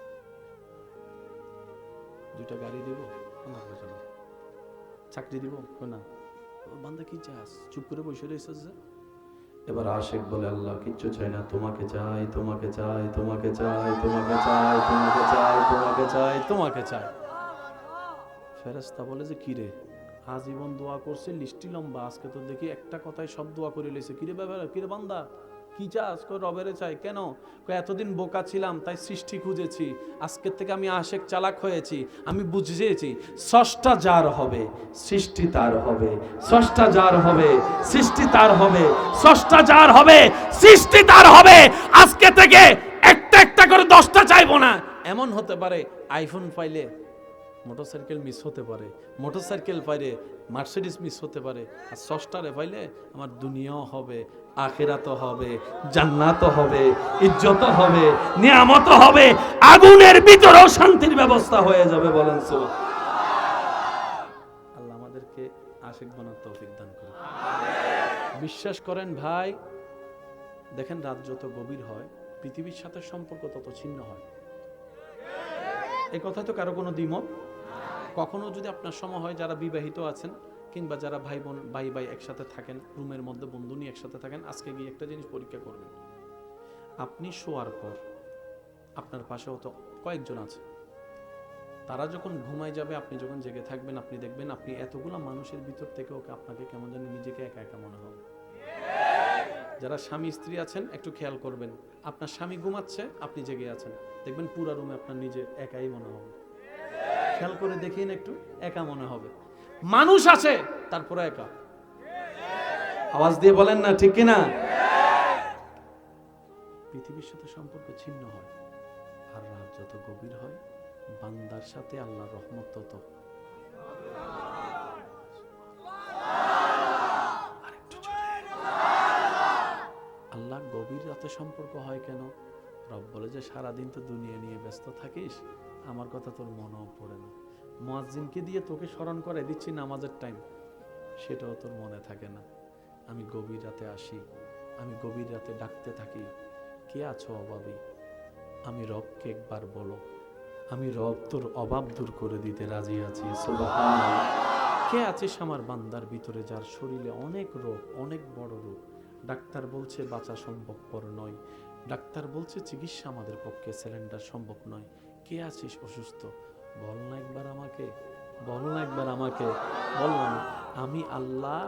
দুইটা গাড়ি দিব? বান্দা বলে জানা। চাকরি দিব? না। বান্দা কি চাস? চুপ করে বসে রয়েছে যে। এবার আশেক বলে, আল্লাহ কিচ্ছু চাই না, তোমাকে চাই, তোমাকে চাই, তোমাকে চাই, তোমাকে চাই, তোমাকে চাই, তোমাকে চাই, তোমাকে চাই। ফেরেশতা বলে যে কিরে, আজীবন দোয়া করছে, লিস্টি লম্বা, আজকে তো দেখি একটা কথায় সব দোয়া করে লেছে। কিরে ব্যাপার, কিরে বান্দা কি চাস? কই রবেরে চাই। কেন? কই এতদিন বোকা ছিলাম তাই সৃষ্টি খুঁজেছি, আজকের থেকে আমি আশেক চালাক হয়েছি, আমি বুঝেছি স্রষ্টা যার হবে সৃষ্টি তার হবে, স্রষ্টা যার হবে সৃষ্টি তার হবে, স্রষ্টা যার হবে সৃষ্টি তার হবে। আজকে থেকে একটা একটা করে 10টা চাইবো না। এমন হতে পারে আইফোন পাইলে মোটরসাইকেল মিস হতে পারে, মোটরসাইকেল পাইলে মার্সিডিজ মিস হতে পারে, আর স্রষ্টারে পাইলে আমার দুনিয়াও হবে, আখিরাতও হবে, জান্নাতও হবে, ইজ্জতও হবে, নিয়ামত হবে, আগুনের ভিতরেও শান্তির ব্যবস্থা হয়ে যাবে। বলেন সুবহানাল্লাহ। আল্লাহ আমাদেরকে আশিক বানার তৌফিক দান করুন। বিশ্বাস করেন ভাই, দেখেন রাত যত গভীর হয় পৃথিবীর সাথে সম্পর্ক তত ছিন্ন হয়। এই কথা তো কারো কোনো দ্বিমত? কখনো যদি আপনার সময় হয়, যারা বিবাহিত আছেন কিংবা যারা ভাই বোন ভাই ভাই একসাথে থাকেন, রুমের মধ্যে বন্ধু নিয়ে একসাথে থাকেন, আজকে গিয়ে একটা জিনিস পরীক্ষা করবেন। আপনি শোয়ার পর আপনার পাশে হয়তো কয়েকজন আছে, তারা যখন ঘুমায় যাবে, আপনি যখন জেগে থাকবেন, আপনি দেখবেন আপনি এতগুলো মানুষের ভিতর থেকে ওকে আপনাকে কেমন জানি নিজেকে একা একা মনে হবে। যারা স্বামী স্ত্রী আছেন একটু খেয়াল করবেন, আপনার স্বামী ঘুমাচ্ছে, আপনি জেগে আছেন, দেখবেন পুরা রুমে আপনার নিজে একাই মনে হবে। খেয়াল করে দেখিন, একটু একা মনে হবে। মানুষ আছে তারপরে একা। আওয়াজ দিয়ে বলেন না ঠিক কিনা? পৃথিবীর সাথে সম্পর্ক ছিন্ন হয়, আর রাত যত গভীর হয় বান্দার সাথে আল্লাহর রহমত তত। আল্লাহ গভীর রাতে সম্পর্ক হয় কেন? রব বলে যে সারাদিন তো দুনিয়া নিয়ে ব্যস্ত থাকিস, আমার কথা তোর মনেও পড়ে না। মুয়াজ্জিনকে দিয়ে তোকে স্মরণ করে দিচ্ছি নামাজের টাইম, সেটাও তোর মনে থাকে না। আমি গভীর রাতে আসি, আমি গভীর রাতে ডাকতে থাকি, কে আছো অভাবী? আমি রবকে একবার বলো, আমি রব তোর অভাব দূর করে দিতে রাজি আছি। সুবহানাল্লাহ। কে আছিস আমার বান্দার ভিতরে যার শরীরে অনেক রোগ, অনেক বড় রোগ, ডাক্তার বলছে বাঁচা সম্ভবপর নয়, ডাক্তার বলছে চিকিৎসা আমাদের পক্ষে সিলিন্ডার সম্ভব নয়। কে আছিস অসুস্থ? বল না একবার আমাকে, বল না একবার আমাকে, বল না। আমি আল্লাহ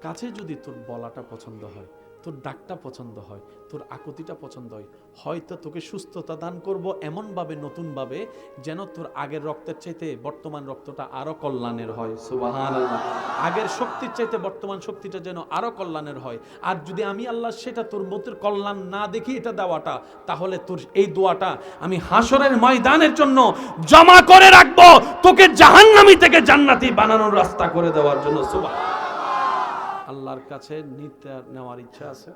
কাছে যদি তোর বলাটা পছন্দ হয়, তোর ডাকটা পছন্দ হয়, তোর আকুতিটা পছন্দ হয়, হয়তো তোকে সুস্থতা দান করব এমনভাবে, নতুনভাবে, যেন তোর আগের রক্তের চাইতে বর্তমান রক্তটা আরো কল্যাণের হয়। সুবহানাল্লাহ। আগের শক্তির চাইতে বর্তমান শক্তিটা যেন আরো কল্যাণের হয়। আর যদি আমি আল্লাহ সেটা তোর মতের কল্যাণ না দেখি এটা দেওয়াটা, তাহলে তোর এই দোয়াটা আমি হাসরের ময়দানের জন্য জমা করে রাখবো, তোকে জাহান্নামী থেকে জান্নাতি বানানোর রাস্তা করে দেওয়ার জন্য। সুবহানাল্লাহ। আল্লাহর কাছে নিতে নেওয়ার ইচ্ছা আছে?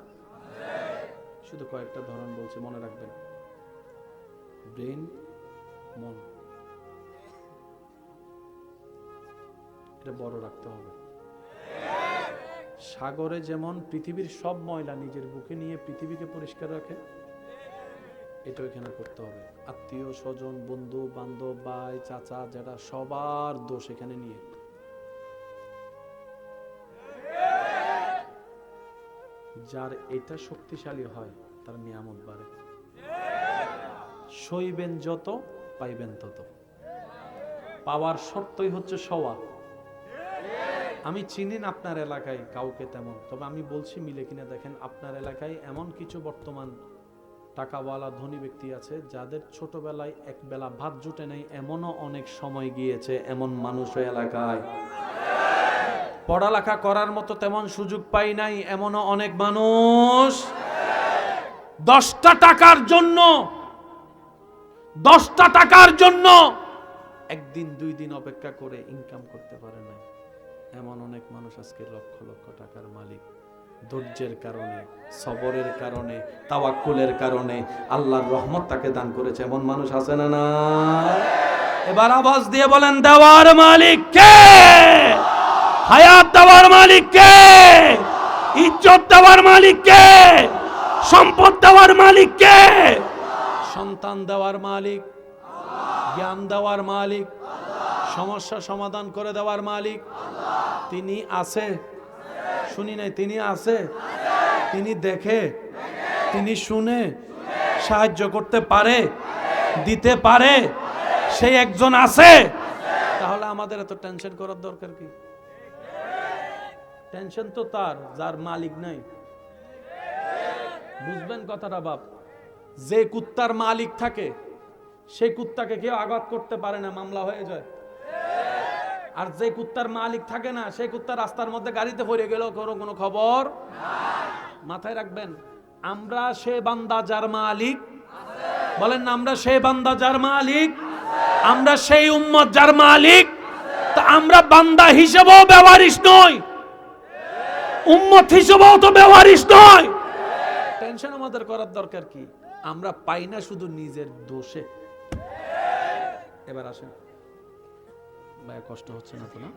শুধু কয়েকটা ধরন বলছে, মনে রাখবেন। ব্রেন, মন, এটা বড় রাখতে হবে। সাগরে যেমন পৃথিবীর সব ময়লা নিজের বুকে নিয়ে পৃথিবীকে পরিষ্কার রাখে, এটা এখানে করতে হবে। আত্মীয় স্বজন, বন্ধু বান্ধব, ভাই চাচা, যারা সবার দোষ এখানে নিয়ে, যার এটা শক্তিশালী হয় তার নিয়ামত বাড়ে। সইবেন যত, পাইবেন তত। পাওয়ার শর্তই হচ্ছে সওয়া। আমি চিনি না আপনার এলাকায় কাউকে তেমন, তবে আমি বলছি মিলে কিনা দেখেন। আপনার এলাকায় এমন কিছু বর্তমান টাকাওয়ালা ধনী ব্যক্তি আছে যাদের ছোটবেলায় এক বেলা ভাত জুটে নেই, এমনও অনেক সময় গিয়েছে, এমন মানুষ এলাকায়। পড়ালেখা করার মতো তেমন সুযোগ পাই নাই, এমনও অনেক মানুষ। 10টা টাকার জন্য 10টা টাকার জন্য একদিন 2 দিন অপেক্ষা করে ইনকাম করতে পারে না, এমন অনেক মানুষ আজকে লক্ষ লক্ষ টাকার মালিক। ধৈর্যের কারণে, সবরের কারণে, তাওয়াক্কুলের কারণে আল্লাহর রহমত তাকে দান করেছে, এমন মানুষ আছে না? না। এবার আওয়াজ দিয়ে বলেন, দেওয়ার মালিক কে? হায়াত দেওয়ার মালিক কে? ইজ্জত দেওয়ার মালিক কে? সম্পদ দেওয়ার মালিক কে? সন্তান দেওয়ার মালিক, জ্ঞান দেওয়ার মালিক, সমস্যা সমাধান করে দেওয়ার মালিক তিনি আছে। শুনি নাই, তিনি আছে। তিনি দেখে, তিনি শুনে, সাহায্য করতে পারে, দিতে পারে, সেই একজন আছে। তাহলে আমাদের এত টেনশন করার দরকার কি? টেনশন তো তার যার মালিক নাই। বুঝবেন কথাটা বাপ। যে কুত্তার মালিক থাকে সেই কুত্তাকে কেউ আঘাত করতে পারে না, মামলা হয়ে যায়। আর যে কুত্তার মালিক থাকে না, সেই কুত্তা রাস্তার মধ্যে গাড়িতে পড়ে গেল, কোনো খবর মাথায় রাখবেন। আমরা সে বান্দা যার মালিক, বলেন না, আমরা সেই বান্দা যার মালিক, আমরা সেই উম্মত যার মালিক। তা আমরা বান্দা হিসেবেও ব্যবহারিস নই, উম্মত হিসেবেও তো ব্যবহারিস নই। টেনশন আমাদের করার দরকার কি? আমরা পাই না শুধু নিজের দোষে। এবার আসেন ভাই, কষ্ট হচ্ছে না তো? না,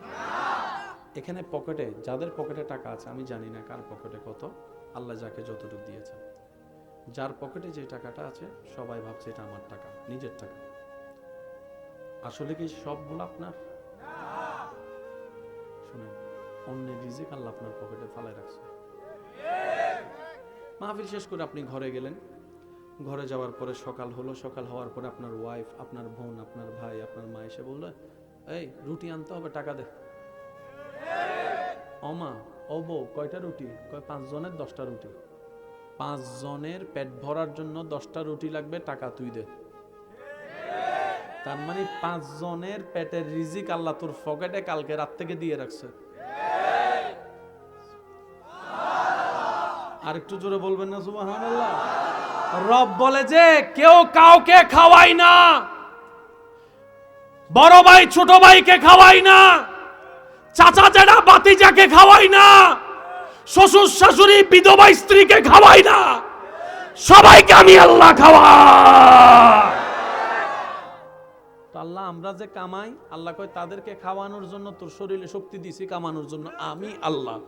এখানে পকেটে, যাদের পকেটে টাকা আছে, আমি জানি না কার পকেটে কত, আল্লাহ যাকে যতটুকু দিয়েছে। যার পকেটে যে টাকাটা আছে সবাই ভাবছে এটা আমার টাকা, নিজের টাকা। আসলে কি সবগুলো আপনার? শুনেন, অন্যের রিজিক আল্লাহ আপনার পকেটে ফালায় রাখছে। মাহফিল শেষ করে আপনি ঘরে গেলেন, ঘরে যাওয়ার পরে সকাল হলো, সকাল হওয়ার পরে আপনার ওয়াইফ, আপনার বোন, আপনার ভাই, আপনার মা এসে বললো, এই রুটি আনতে হবে, টাকা দে। অমা, ও বউ, কয়টা রুটি? কয় 5 জনের 10টা রুটি। 5 জনের পেট ভরার জন্য 10টা রুটি লাগবে, টাকা তুই দে। তার মানে 5 জনের পেটের রিজিক আল্লাহ তোর পকেটে কালকে রাত থেকে দিয়ে রাখছে। আর একটু জোরে বলবেন না সুবহানাল্লাহ। রব বলে যে কেউ কাউকে খাওয়াই না, বড় ভাই ছোট ভাইকে খাওয়াই না, চাচা জেঠা ভাতিজাকে খাওয়াই না, শ্বশুর শাশুড়ি বিধবা স্ত্রীকে খাওয়াই না, সবাইকে আমি আল্লাহ খাওয়াই। তো আল্লাহ, আমরা যে কামাই, আল্লাহ কয় তাদেরকে খাওয়ানোর জন্য তোর শরীরে শক্তি দিছি, কামানোর জন্য আমি আল্লাহ।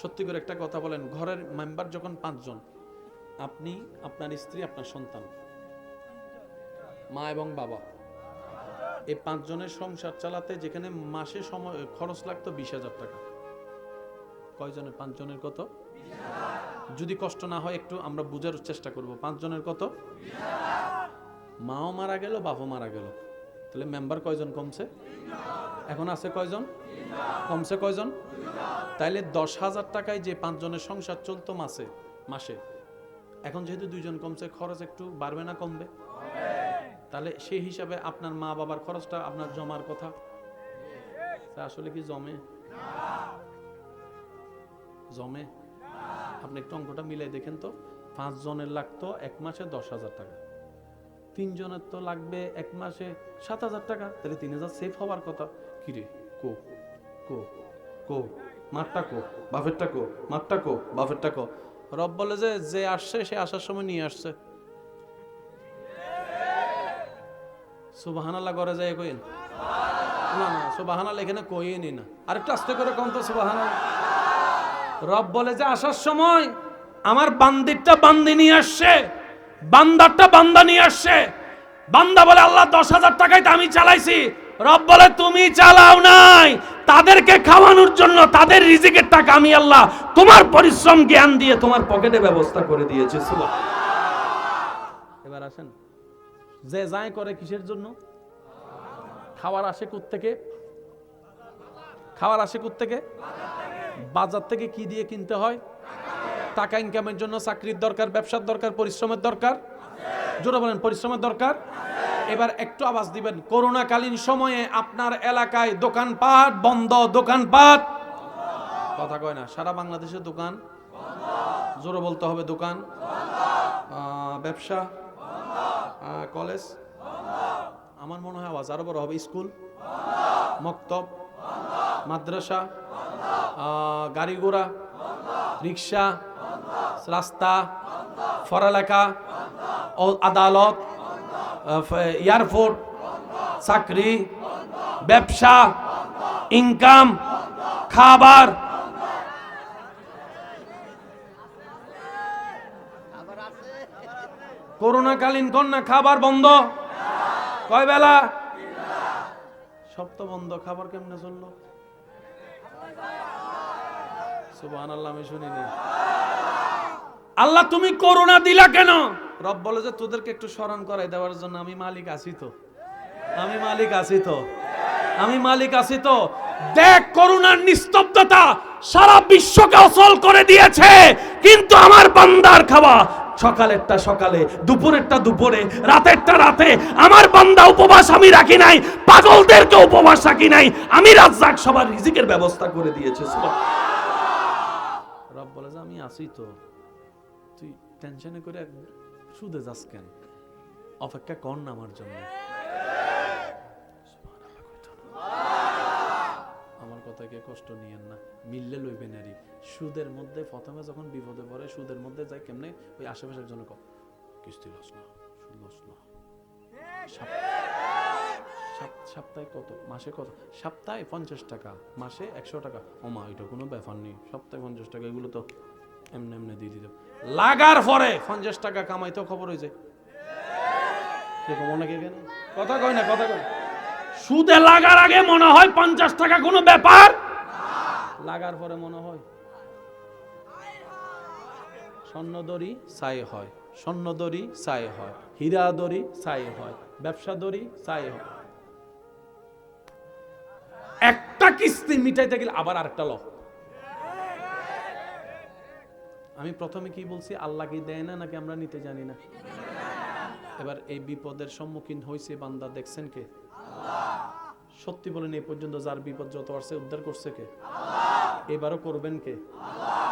সত্যি করে একটা কথা বলেন, ঘরের মেম্বার যখন 5 জন, আপনি, আপনার স্ত্রী, আপনার সন্তান, মা এবং বাবা, এই 5 জনের সংসার চালাতে যেখানে মাসে সময় খরচ লাগতো 20,000 টাকা। কয়জনের? 5 জনের কত? যদি কষ্ট না হয় একটু আমরা বুঝার চেষ্টা করব। 5 জনের কত? মাও মারা গেল, বাপও মারা গেল, তাহলে মেম্বার কয়জন কমছে? এখন আছে কয়জন? কমছে কয়জন? তাইলে 10,000 টাকায় যে 5 জনের সংসার চলতো মাসে, এখন যেহেতু 2 জন কমছে, খরচ একটু বাড়বে না কমবে? তাহলে সেই হিসাবে আপনার মা বাবার খরচটা আপনার জমার কথা, তা আসলে কি জমে? জমে? আপনি একটু অঙ্কটা মিলাই দেখেন তো। 5 জনের লাগতো 1 মাসে 10,000 টাকা, 3 জনের তো লাগবে 1 মাসে 7,000 টাকা, তাহলে 3,000 সেফ হওয়ার কথা। কিরে, কো কো কো মারটা কো, বাপেরটা কো, মারটা কো, বাপেরটা কো। রব বলে যে যে আসছে সে আসার সময় নিয়ে আসছে। সুবহানাল্লাহ করে যায় কইন না না, সুবহানাল্লাহ এখানে কইনি না, আরেকটু আস্তে করে কোন তো সুবহানাল্লাহ। রব বলে যে আসার সময় আমার বান্দিরটা বান্দি নিয়ে আসছে, বান্দারটা বান্দা নিয়ে আসছে। বান্দা বলে আল্লাহ 10,000 টাকায় তো আমি চালাইছি। রব বলে তুমি চালাও নাই, তাদেরকে খাওয়ানোর জন্য তাদের রিজিকের টাকা আমি আল্লাহ তোমার পরিশ্রম জ্ঞান দিয়ে তোমার পকেটে ব্যবস্থা করে দিয়েছি। এবার আসেন, যে যায় করে কিসের জন্য? খাওয়ার আসে কোত্থেকে? খাওয়ার আসে কোত্থেকে? বাজার থেকে। কি দিয়ে কিনতে হয়? টাকা ইনকামের জন্য চাকরির দরকার, ব্যবসার দরকার, পরিশ্রমের দরকার। জোরে বলেন, পরিশ্রমের দরকার। এবার একটু আওয়াজ দিবেন, করোনাকালীন সময়ে আপনার এলাকায় দোকানপাট বন্ধ, দোকানপাট কথা কয় না, সারা বাংলাদেশের দোকান, জোরে বলতে হবে, দোকান, ব্যবসা, কলেজ, আমার মনে হয় আওয়াজ আরো বড় হবে, স্কুল, মক্তব, মাদ্রাসা, গাড়ি ঘোড়া, রিক্সা, রাস্তা, পড়ালেখা, আদালত, এয়ারপোর্ট, চাকরি, ব্যবসা, ইনকাম, খাবার। করোনাকালীন কন্যা খাবার বন্ধ, কয় বেলা? সব তো বন্ধ, খাবার কেমনে চললো? সুবহানাল্লাহ, আমি শুনিনি। আল্লাহ তুমি করোনা দিলা কেন? রব বলে যে তোদেরকে একটু স্মরণ করাই দেওয়ার জন্য আমি মালিক আছি তো, আমি মালিক আছি তো, আমি মালিক আছি তো। দেখ করোনার নিস্তব্ধতা সারা বিশ্বকে অচল করে দিয়েছে, কিন্তু আমার বান্দার খাওয়া সকালেরটা সকালে, দুপুরেরটা দুপুরে, রাতেরটা রাতে। আমার বান্দা উপবাস আমি রাখি নাই, পাগলদেরকে উপবাস রাখি নাই, আমি রাজ্জাক সবার রিজিকের ব্যবস্থা করে দিয়েছে। রব বলে যে আমি আছি তো, তুই টেনশনে করে সুদে যাস কেন? অপেক্ষা কর না আমার জন্য। আমার কথাকে কষ্ট নিয়েন না, মিললে লইবেন। আরই সুদের মধ্যে প্রথমে যখন বিপদে পড়ে, সুদের মধ্যে যায় কেমনে? ওই আশেপাশের জন্য কিস্তি লস না, সুদ লস না, সপ্তাহে কত, মাসে কত? সপ্তাহে 50 টাকা, মাসে 100 টাকা। ও মা, এটা কোনো ব্যাপার নেই, সপ্তাহে 50 টাকা, এগুলো তো এমনি এমনি দিয়ে দিতে। লাগার পরে 50 টাকা কামাইতেও খবর হয়ে যায়। অনেকে কেন কথা কয় না, কথা কয়। সুদে লাগার আগে মনে হয় 50 টাকা কোনো ব্যাপার, লাগার পরে মনে হয় স্বর্ণদড়ি ছাই হয়, স্বর্ণদড়ি ছাই হয়, হীরা দড়ি ছাই হয়, ব্যবসা দড়ি ছাই হয়। একটা কিস্তি মিটাইতে গেলে আবার আরেকটা ল। আমি প্রথমে কি বলছি? আল্লাহ কি দেয় না নাকি আমরা নিতে জানি না? এবার এই বিপদের সম্মুখীন হয়েছে বান্দা, দেখছেন কে? সত্যি বলেন, এই পর্যন্ত যার বিপদ যত আসছে উদ্ধার করছে কে? এবারও করবেন কে?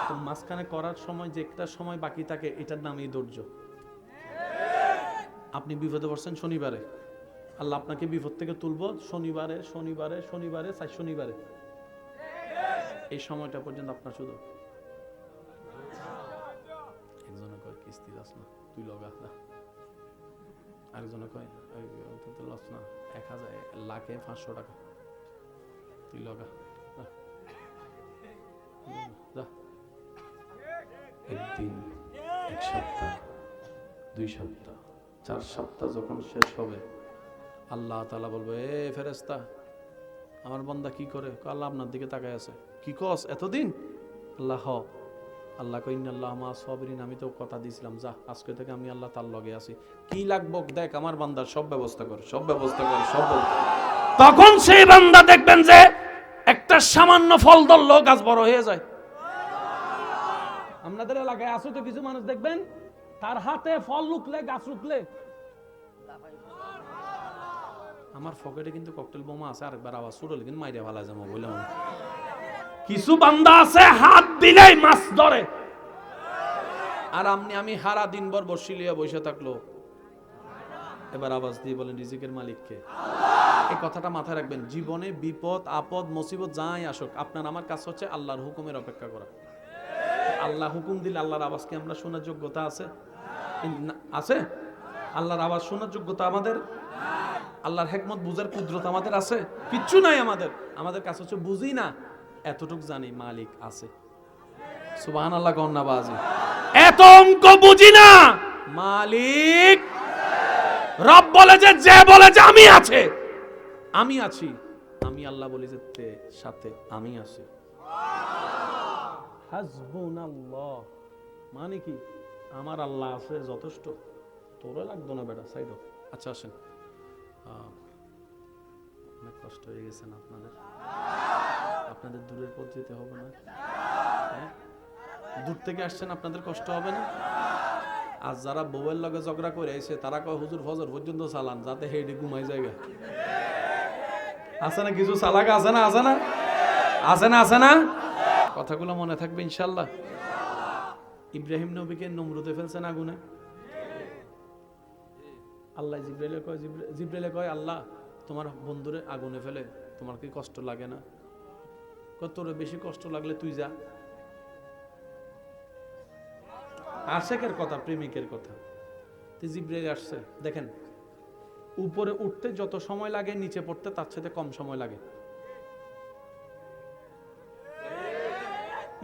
তো মাঝখানে করার সময় যে একটা সময় বাকি থাকে, এটার নামই ধৈর্য। আপনি বিপদে পড়ছেন শনিবারে, আল্লাহ আপনাকে বিপদ থেকে তুলবো শনিবারে, শনিবারে, শনিবারে, শনিবারে। এই সময়টা পর্যন্ত আপনার শুধু একজনে কয় কিস্তি লস না, তুই লগা, আরেকজনে কয় লস না, 1000 লাখে 500 টাকা, তুই লগা। একদিন, এক সপ্তাহ, 2 সপ্তাহ, 4 সপ্তাহ যখন শেষ হবে, আল্লাহ তাআলা বলবে, এ ফেরেশতা, আমার বান্দা কি করে? আল্লাহ আপনার দিকে তাকায় আছে। কি কস এতদিন? আল্লাহ, আল্লাহ কই ইন্নাল্লাহা মা সাবিরিন, আমি তো কথা দিয়েছিলাম, যা আজকে থেকে আমি আল্লাহ তার লগে আছি, কি লাগবে দেখ, আমার বান্দার সব ব্যবস্থা কর, সব ব্যবস্থা কর, সব। তখন সেই বান্দা দেখবেন যে একটা সামান্য ফল ধরলো গাছ বড় হয়ে যায়। আপনাদের এলাকায় আছে তো কিছু মানুষ দেখবেন, তার হাতে ফল লুকলে, গাছ লুকলে। আমার পকেটে কিন্তু ককটেল বোমা আছে, আরেকবার আওয়াজ শুরু কিন্তু মাইরে ভালা যাবো বললাম। কিছু বান্দা আছে হাত দিলেই মাছ ধরে, আর আমি হারা দিন ভর বসি লিয়া বসে থাকলো। এবার আওয়াজ দিয়ে বলেন রিজিকের মালিক কে? এই কথাটা মাথায় রাখবেন। জীবনে বিপদ আপদ মুসিবত যাই আসুক, আপনার আমার কাজ হচ্ছে আল্লাহর হুকুমের অপেক্ষা করা। আল্লাহ হুকুম দিলে আল্লাহর আওয়াজ কি আমরা শোনার যোগ্যতা আছে? আছে? আল্লাহর আওয়াজ শোনার যোগ্যতা আমাদের, আল্লাহর হিকমত বুঝার কুদরত আমাদের আছে? কিচ্ছু নাই আমাদের। আমাদের কাছে হচ্ছে বুঝি না, এতটুক জানি মালিক আছে। সুবহানাল্লাহ কন্যা বাজি। এত অঙ্ক বুঝি না, মালিক রব বলে যে বলে যে আমি আছে, আমি আছি, আমি আল্লাহ বলি যে সাথে আমি আছি। হাসবুনাল্লাহ মানে কি? আমার আল্লাহ আছে যথেষ্ট, তোরে লাগতো না বেটা, সাইড অফ। আচ্ছা আসেন, অনেক কষ্ট হয়ে গেছে না আপনাদের? আপনাদের দূরের পথ যেতে হবে না? হ্যাঁ, দূর থেকে আসছেন, আপনাদের কষ্ট হবে না? আর যারা বউয়ের লগে ঝগড়া করে আইছে তারা কয় হুজুর ফজর পর্যন্ত চালান যাতে হেডে ঘুমাই জায়গা। আছে না কিছু চালাক? আছে না? আছে না? আছে না? আছে না? কথাগুলো মনে থাকবে ইনশাল্লাহ। ইব্রাহিম নবীকে নমরুদে ফেলছেন আগুনে। আল্লাহ জিব্রাইলে কয় আল্লাহ তোমার বন্ধুরে আগুনে ফেলে তোমার কি কষ্ট লাগে না? তোর বেশি কষ্ট লাগলে তুই যা। আশেকের কথা, প্রেমিকের কথা। জিব্রাইল আসছে, দেখেন উপরে উঠতে যত সময় লাগে নিচে পড়তে তার সাথে কম সময় লাগে।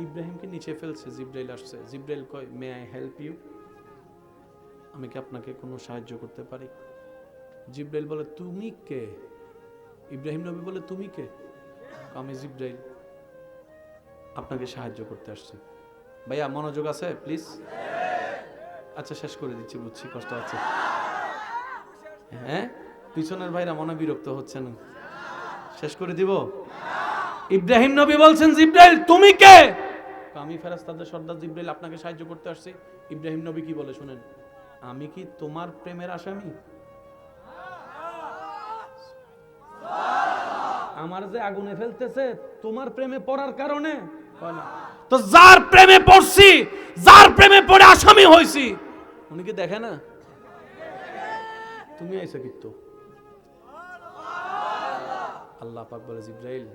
ইব্রাহিমকে নিচে ফেলছে, জিব্রাইল আসছে। জিব্রাইল কয় মে আই হেল্প ইউ, আমি কি আপনাকে কোনো সাহায্য করতে পারি? জিব্রাইল বলে তুমি কে? ইব্রাহিম নবী বলে তুমি কে? আমি জিব্রাইল, আপনাকে সাহায্য করতে আসছি। ভাইয়া মনোযোগ আছে প্লিজ? আচ্ছা শেষ করে দিচ্ছি, বুঝছি কষ্ট হচ্ছে। হ্যাঁ, পিছনের ভাইরা মনে বিরক্ত হচ্ছেন, শেষ করে দিব। ইব্রাহিম নবী বলছেন জিব্রাইল তুমি কে? আমি ফেরেশতাদের সর্দার জিব্রাইল, আপনাকে সাহায্য করতে আসছি। ইব্রাহিম নবী কি বলে শুনেন, আমি কি তোমার প্রেমের আসামি? আমার যে আগুনে ফেলতেছে তোমার প্রেমে পড়ার কারণে? তো যার প্রেমে পড়ছি, যার প্রেমে পড়ে আসামি হইছি, উনি কি দেখে না? তুমি আইছো কিন্তু। আল্লাহ পাক বলে জিব্রাইল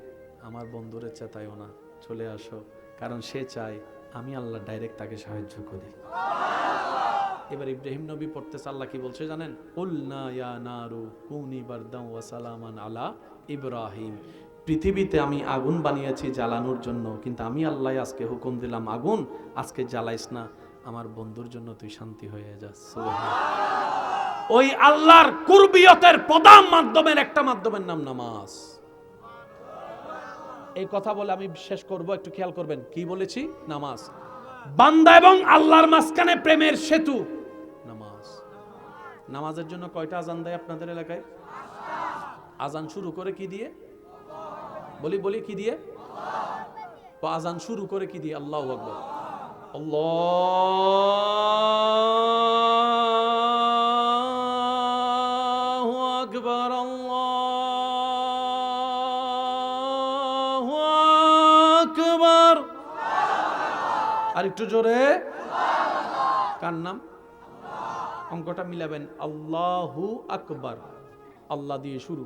আমার বন্ধুরে চেতাইও না, চলে আসো, কারণ সে চায় আমি আল্লাহ ডাইরেক্ট তাকে সাহায্য করি। এবার ইব্রাহিম নবী পড়তেছে, আল্লাহ কি বলছে জানেন? কুলনা ইয়া নারু কুনি বারদান ওয়া সালামান আলা ইব্রাহিম। পৃথিবীতে আমি আগুন বানিয়েছি জ্বালানোর জন্য, কিন্তু আমি আল্লাহ আজকে হুকুম দিলাম আগুন আজকে জ্বালাইস না, আমার বন্ধুর জন্য তুই শান্তি হয়ে যা। সুবহানাল্লাহ। ওই আল্লাহর কুরবিয়তের প্রধান মাধ্যমের একটা মাধ্যমের নাম নামাজ। এই কথা বলে আমি শেষ করব, একটু খেয়াল করবেন কি বলেছি। নামাজ বান্দা এবং আল্লাহর মাঝখানে প্রেমের সেতু নামাজ। নামাজের জন্য কয়টা আজান দেয় আপনাদের এলাকায়? আজান শুরু করে কি দিয়ে? বলি কি দিয়ে? আজান শুরু করে কি দিয়ে? আল্লাহু আকবার, আল্লাহু আকবার, আল্লাহু আকবার। আর একটু জোরে। কার নাম? অঙ্কটা মিলাবেন, আল্লাহু আকবার, আল্লাহ দিয়ে শুরু।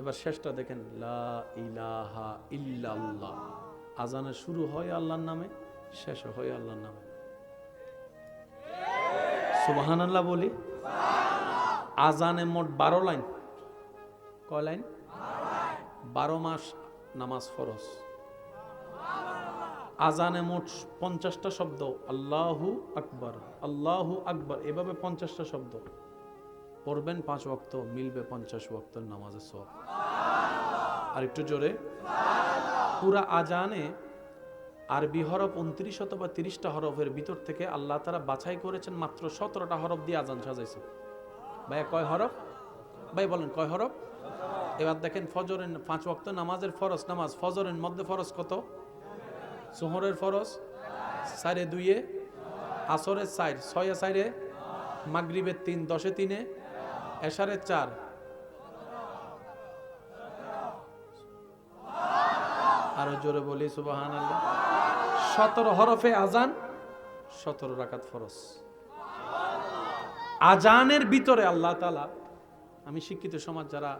এবার শেষটা দেখেন, লা ইলাহা ইল্লাল্লাহ। আজানের শুরু হয় আল্লাহর নামে, শেষ হয় আল্লাহর নামে। সুবহানাল্লাহ বলি। আজানে মোট 12 লাইন। কয় লাইন? 12 মাস নামাজ ফরজ। আজানে মোট 50টা শব্দ, আল্লাহু আকবার, আল্লাহু আকবার, এভাবে 50টা শব্দ পড়বেন 5 ওয়াক্ত, মিলবে 50 ওয়াক্তের নামাজের সওয়াব। আর একটু জোরে। পুরা আজানে আরবি হরফ 29 অথবা 30টা হরফের ভিতর থেকে আল্লাহ তাআলা বাছাই করেছেন মাত্র 17টা হরফ দিয়ে আজান সাজাইছে। ভাই কয় হরফ? ভাই বলেন কয় হরফ? এবার দেখেন ফজরের 5 ওয়াক্ত নামাজের ফরজ নামাজ, ফজরের মধ্যে ফরজ কত? জোহরের ফরজ 4 2, আসরের 4 6 4, মাগরিবের 3 10 3, এশারের 4। আরো জোরে বলি সুবহানাল্লাহ। 17 হরফে আজান, 17 রাকাত ফরজ। আজানের ভিতরে আল্লাহ তাআলা, আমি শিক্ষিত সমাজ যারা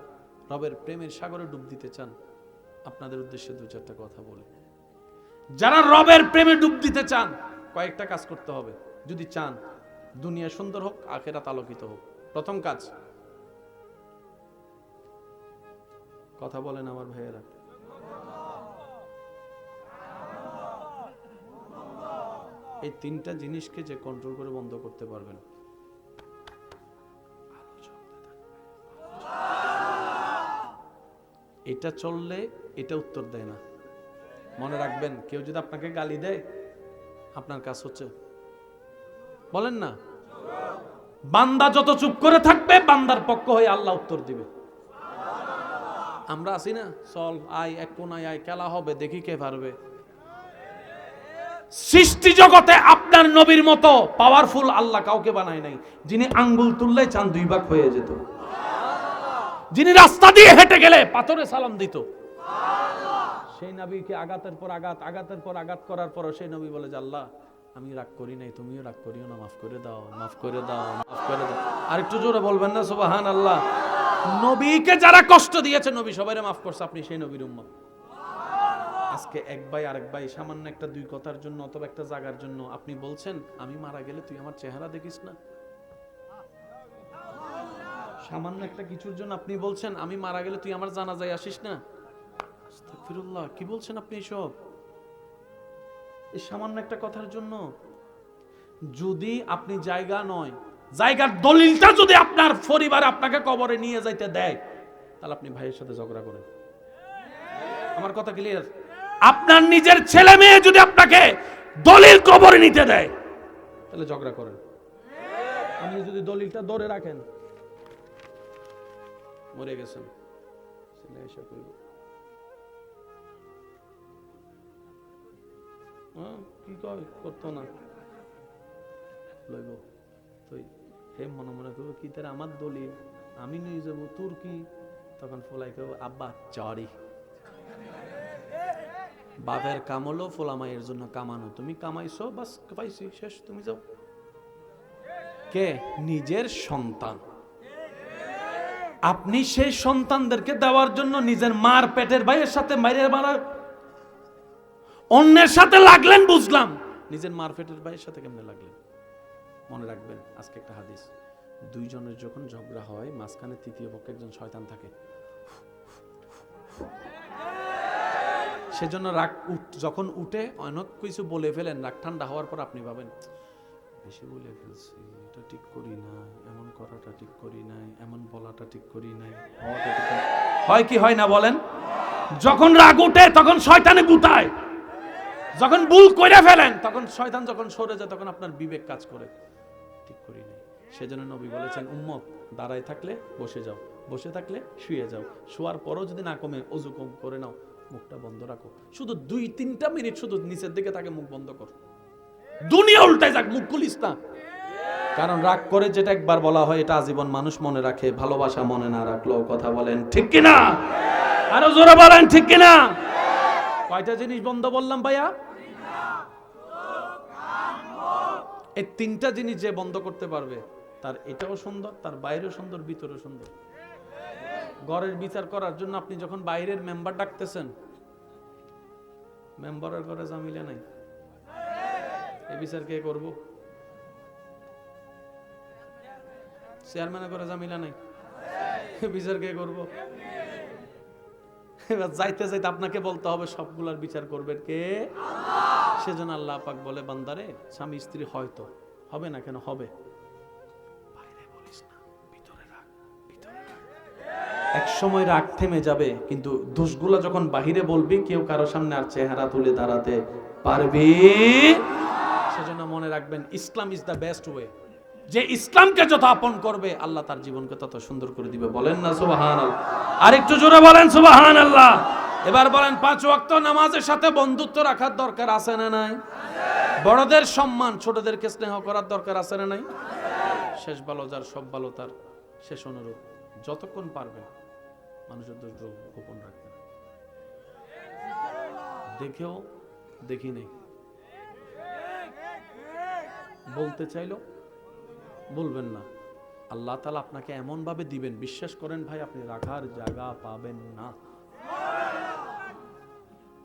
রবের প্রেমের সাগরে ডুব দিতে চান, আপনাদের উদ্দেশ্যে দু চারটা কথা বলি। যারা রবের প্রেমে ডুব দিতে চান, কয়েকটা কাজ করতে হবে যদি চান দুনিয়া সুন্দর হোক, আখিরাত আলোকিত হোক। প্রথম কাজ, কথা বলেন আমার ভাইয়েরা, এই তিনটা জিনিসকে যে কন্ট্রোল করে বন্ধ করতে পারবেন, এটা চললে এটা উত্তর দেয় না। মনে রাখবেন, কেউ যদি আপনাকে গালি দেয়, আপনার কাজ হচ্ছে বলেন না, বান্দা যত চুপ করে থাকবে বান্দার পক্ষ হয়ে আল্লাহ উত্তর দিবে। আমরা আছি না, চল আয় এক কোনায় আয়, খেলা হবে, দেখি কে পারবে। সৃষ্টি জগতে আপনার নবীর মতো পাওয়ারফুল আল্লাহ কাউকে বানায় নাই, যিনি আঙ্গুল তুললে চাঁদ দুই ভাগ হয়ে যেত, যিনি রাস্তা দিয়ে হেঁটে গেলে পাথরে সালাম দিত। সেই নবীকে আঘাতের পর আঘাত, আঘাতের পর আঘাত করার পর সেই নবী বলে যে আল্লাহ আমি রাগ করি নাই, তুমিও রাগ করিও না, মাফ করে দাও, মাফ করে দাও, মাফ করে দাও। আর একটু জোরে বলবেন না সুবহানাল্লাহ। নবীকে যারা কষ্ট দিয়েছে নবী সবাইরে মাফ করছে, আপনি সেই নবীর উম্মত। আজকে এক ভাই আরেক ভাই সামান্য একটা দুই কথার জন্য অথবা একটা জায়গার জন্য আপনি বলছেন আমি মারা গেলে তুই আমার চেহারা দেখিস না। সামান্য একটা কিছুর জন্য আপনি বলছেন আমি মারা গেলে তুই আমার জানাজায় আসিস না। আস্তাগফিরুল্লাহ, কি বলছেন আপনি এসব? এই সামান্য একটা কথার জন্য যদি আপনি জায়গা নয়, জায়গার দলিলটা যদি আপনার পরিবার আপনাকে কবরে নিয়ে যাইতে দেয়, তাহলে আপনি ভাইয়ের সাথে ঝগড়া করেন। আমার কথা ক্লিয়ার? আপনার নিজের ছেলে মেয়ে যদি আপনাকে দলিল কবরে নিতে দেয়, তাহলে ঝগড়া করেন। আপনি যদি দলিলটা ধরে রাখেন, মরে গেছেন, ছেলে এসে কইব কি কয় করতো না, লইব তুই হে মনে মনে করবো কি তার আমার দলিল আমি নিয়ে যাবো, তোর কি? তখন ফলাই করবো আব্বা চরি, বাপের কাম হলো ফোলামাইয়ের জন্য কামানো, তুমি কামাইছো বাস পাইছি শেষ, তুমি যাও। কে? নিজের সন্তান। আপনি সেই সন্তানদেরকে দেওয়ার জন্য নিজের মার পেটের ভাইয়ের সাথে মাইরের মারা অন্যের সাথে লাগলেন বুঝলাম, নিজের মার পেটের ভাইয়ের সাথে কেমনে লাগলেন? মনে রাখবেন আজকে একটা হাদিস, দুইজনের যখন ঝগড়া হয় মাঝখানে তৃতীয় পক্ষে একজন শয়তান থাকে। সেজন্য রাগ যখন উঠে অনেক কিছু বলে ফেলেন, রাগ ঠান্ডা হওয়ার পর আপনি ভাবেন বেশি বলে ফেলছি, এটা ঠিক করি না, এমন করাটা ঠিক করি নাই, এমন বলাটা ঠিক করি নাই, হওয়াটা ঠিক হয় কি হয় না বলেন? যখন রাগ উঠে তখন শয়তানে গুতায়, যখন ভুল করে ফেলেন তখন শয়তান যখন সরে যায় তখন আপনার বিবেক কাজ করে, ঠিক করি নাই। সেজন্য নবী বলেছেন উম্মত দাঁড়ায় থাকলে বসে যাও, বসে থাকলে শুয়ে যাও, শোয়ার পরও যদি না কমে ওযু কম করে নাও, মুখটা বন্ধ রাখো, শুধু 2-3টা মিনিট শুধু নিচের দিকে তাকে মুখ বন্ধ কর, দুনিয়া উল্টায় যাক মুখ খুলিস না। কারণ রাগ করে যেটা একবার বলা হয় এটা আজীবন মানুষ মনে রাখে, ভালোবাসা মনে না রাখলেও। কথা বলেন ঠিক কিনা? আরো জোরে বলেন ঠিক কিনা? কয়টা জিনিস বন্ধ বললাম ভাইয়া? এই 3টা জিনিস যে বন্ধ করতে পারবে তার এটাও সুন্দর, তার বাইরেও সুন্দর, ভিতরেও সুন্দর। ঘরের বিচার করার জন্য আপনি যখন বাইরের মেম্বার ডাকতেছেন, মেম্বারের ঘরে জামিলা নাই, এই বিচার কে করব? চেয়ারম্যানের ঘরে জামিলা নাই, বিচার কে করব? এবার যাইতে যাইতে আপনাকে বলতে হবে সবগুলার বিচার করবেন কে? আল্লাহ। সেজন্য আল্লাহ পাক বলে বান্দারে স্বামী স্ত্রী হয়তো হবে না, কেন হবে? বাইরে বলিস না, ভিতরে রাখ, ভিতরে রাখ। এক সময় রাগ থেমে যাবে, কিন্তু দোষগুলো যখন বাহিরে বলবি কেউ কারো সামনে আর চেহারা তুলে দাঁড়াতে পারবি। সেজন্য মনে রাখবেন ইসলাম ইজ দ্য বেস্ট ওয়ে। যে ইসলামকে যত আপন করবে আল্লাহ তার জীবনকে তত সুন্দর করে দিবে। বলেন না সুবহানাল্লাহ? আরেকটু জোরে বলেন সুবহানাল্লাহ। এবার বলেন 5 ওয়াক্ত নামাজের সাথে বন্ধুত্ব রাখার দরকার আছে না নাই? বড়দের সম্মান, ছোটদেরকে স্নেহ করার দরকার আছে না নাই? শেষ ভালো যার সব ভালো তার, শেষ অনুরূপ। যতক্ষণ পারবেন মানুষের দোষ গোপন রাখবেন। দেখেও দেখি নেই, বলতে চাইলো বলবেন না, আল্লাহ তাআলা আপনাকে এমন ভাবে দিবেন, বিশ্বাস করেন ভাই, আপনি রাখার জায়গা পাবেন না।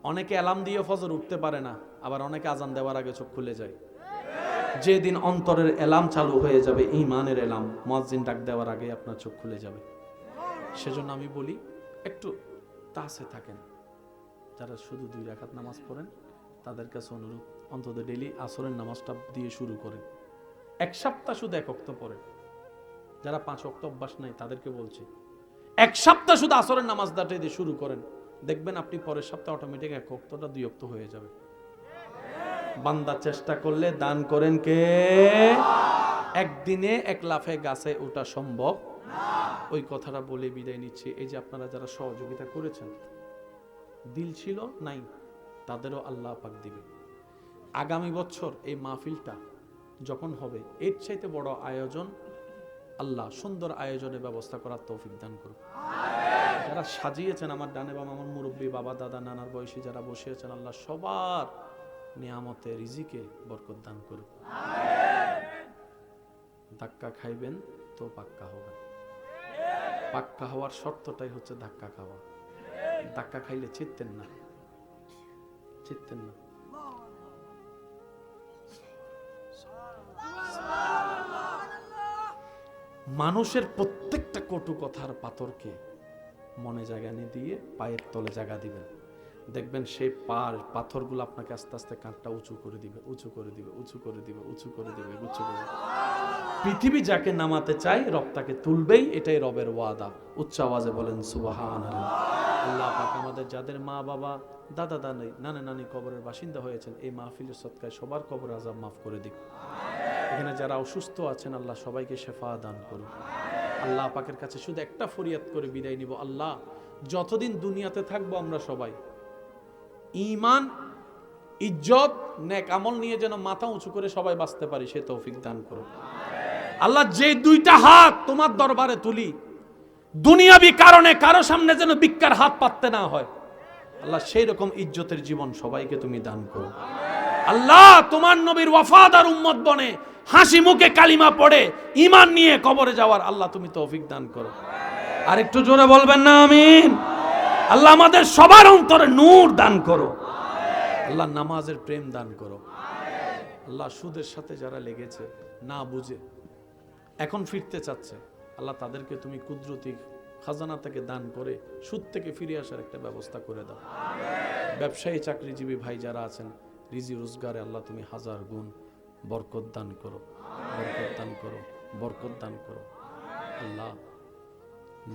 অনেকে অ্যালার্ম দিয়ে ফজর উঠতে পারে না, আবার অনেকে আজান দেওয়ার আগে চোখ খুলে যায়। যেদিন অন্তরের অ্যালার্ম চালু হয়ে যাবে, ঈমানের অ্যালার্ম, মুয়াজ্জিন ডাক দেওয়ার আগে আপনার চোখ খুলে যাবে। সেজন্য আমি বলি, একটু তাসে থাকেন। যারা শুধু 2 রাকাত নামাজ পড়েন তাদের কাছে অনুরোধ, অন্তত ডেইলি আসরের নামাজটা দিয়ে শুরু করেন। 1 সপ্তাহ শুধু 1 ওয়াক্ত পড়েন। যারা 5 ওয়াক্ত অভ্যাস নাই তাদেরকে বলছি, 1 সপ্তাহ শুধু আসরের নামাজটা দিয়ে শুরু করেন, দেখবেন আপনি পরের সপ্তাহে অটোমেটিক 1 ওয়াক্তটা 2 ওয়াক্ত হয়ে যাবে। বান্দা চেষ্টা করলে দান করেন কে? একদিনে 1 লাফে গাছে ওঠা সম্ভব না। ওই কথাটা বলে বিদায় নিচ্ছি। এই যে আপনারা যারা সহযোগিতা করেছেন, দিল ছিল নাই, তাদেরও আল্লাহ পাক দিবে। আগামী বছর এই মাহফিলটা যখন হবে, এর চাইতে বড় আয়োজন আল্লাহ সুন্দর আয়োজনের ব্যবস্থা করার তৌফিক দান করুন। যারা সাজিয়েছেন, আমার ডানে বাম, আমার মুরব্বী, বাবা, দাদা, নানার বয়সী যারা বসে আছেন, আল্লাহ সবার নিয়ামতে রিজিকে বরকত দান করুন। ধাক্কা খাইবেন তো পাক্কা হবেন। পাক্কা হওয়ার শর্তটাই হচ্ছে ধাক্কা খাওয়া। ধাক্কা খাইলে চিত্তেন না, চিত্তেন না। মানুষের প্রত্যেকটা কটু কথার পাথরকে মনে জায়গা নিয়ে দিয়ে পায়ের তলে জায়গা দিবেন, দেখবেন সেই পাথরগুলো আপনাকে আস্তে আস্তে কাঁধটা উঁচু করে দিবে, উঁচু করে দিবে, উঁচু করে দিবে, উঁচু করে দিবে, উঁচু করে দিবে। পৃথিবী যাকে নামাতে চায় রব তাকে তুলবেই, এটাই রবের ওয়াদা। উচ্চ আওয়াজে বলেন সুবহানাল্লাহ। আল্লাহ পাক আমাদের যাদের মা বাবা, দাদা দাদি, নানা নানি কবরের বাসিন্দা হয়েছেন, এই মাহফিলের সদকায় সবার কবর আযাব মাফ করে দিক। এখানে যারা অসুস্থ আছেন, আল্লাহ সবাইকে শেফা দান করুন। আল্লাহ পাকের কাছে শুধু একটা ফরিয়াদ করে বিদায় নিব, আল্লাহ যতদিন দুনিয়াতে থাকবো আমরা সবাই ঈমান, ইজ্জত, নেক আমল নিয়ে যেন মাথা উঁচু করে সবাই বাঁচতে পারি, সে তৌফিক দান করুন। আল্লাহ যে 2টা হাত তোমার দরবারে তুলি, দুনিয়াবি কারণে কারো সামনে যেন ভিক্ষার হাত পাততে না হয়, আল্লাহ সেই রকম ইজ্জতের জীবন সবাইকে তুমি দান করো। আল্লাহ তোমার নবীর ওয়াফাদার উম্মত বনে হাসি মুখে কালিমা পড়ে ঈমান নিয়ে কবরে যাওয়ার আল্লাহ তুমি তৌফিক দান করো। আর একটু জোরে বলবেন না আমিন? আল্লাহ আমাদের সবার অন্তরে নূর দান করো। আল্লাহ নামাজের প্রেম দান করো। আল্লাহ সুদের সাথে যারা লেগেছে না বুঝে এখন ফিরতে চাচ্ছে, আল্লাহ তাদেরকে তুমি কুদরতি খাজানা থেকে দান করে সুদ থেকে ফিরে আসার একটা ব্যবস্থা করে দাও। ব্যবসায়ী চাকরিজীবী ভাই যারা আছেন, রিজি রোজগারে আল্লাহ তুমি 1000 গুণ বরকত দান করো, বরকত দান করো, বরকত দান করো। আল্লাহ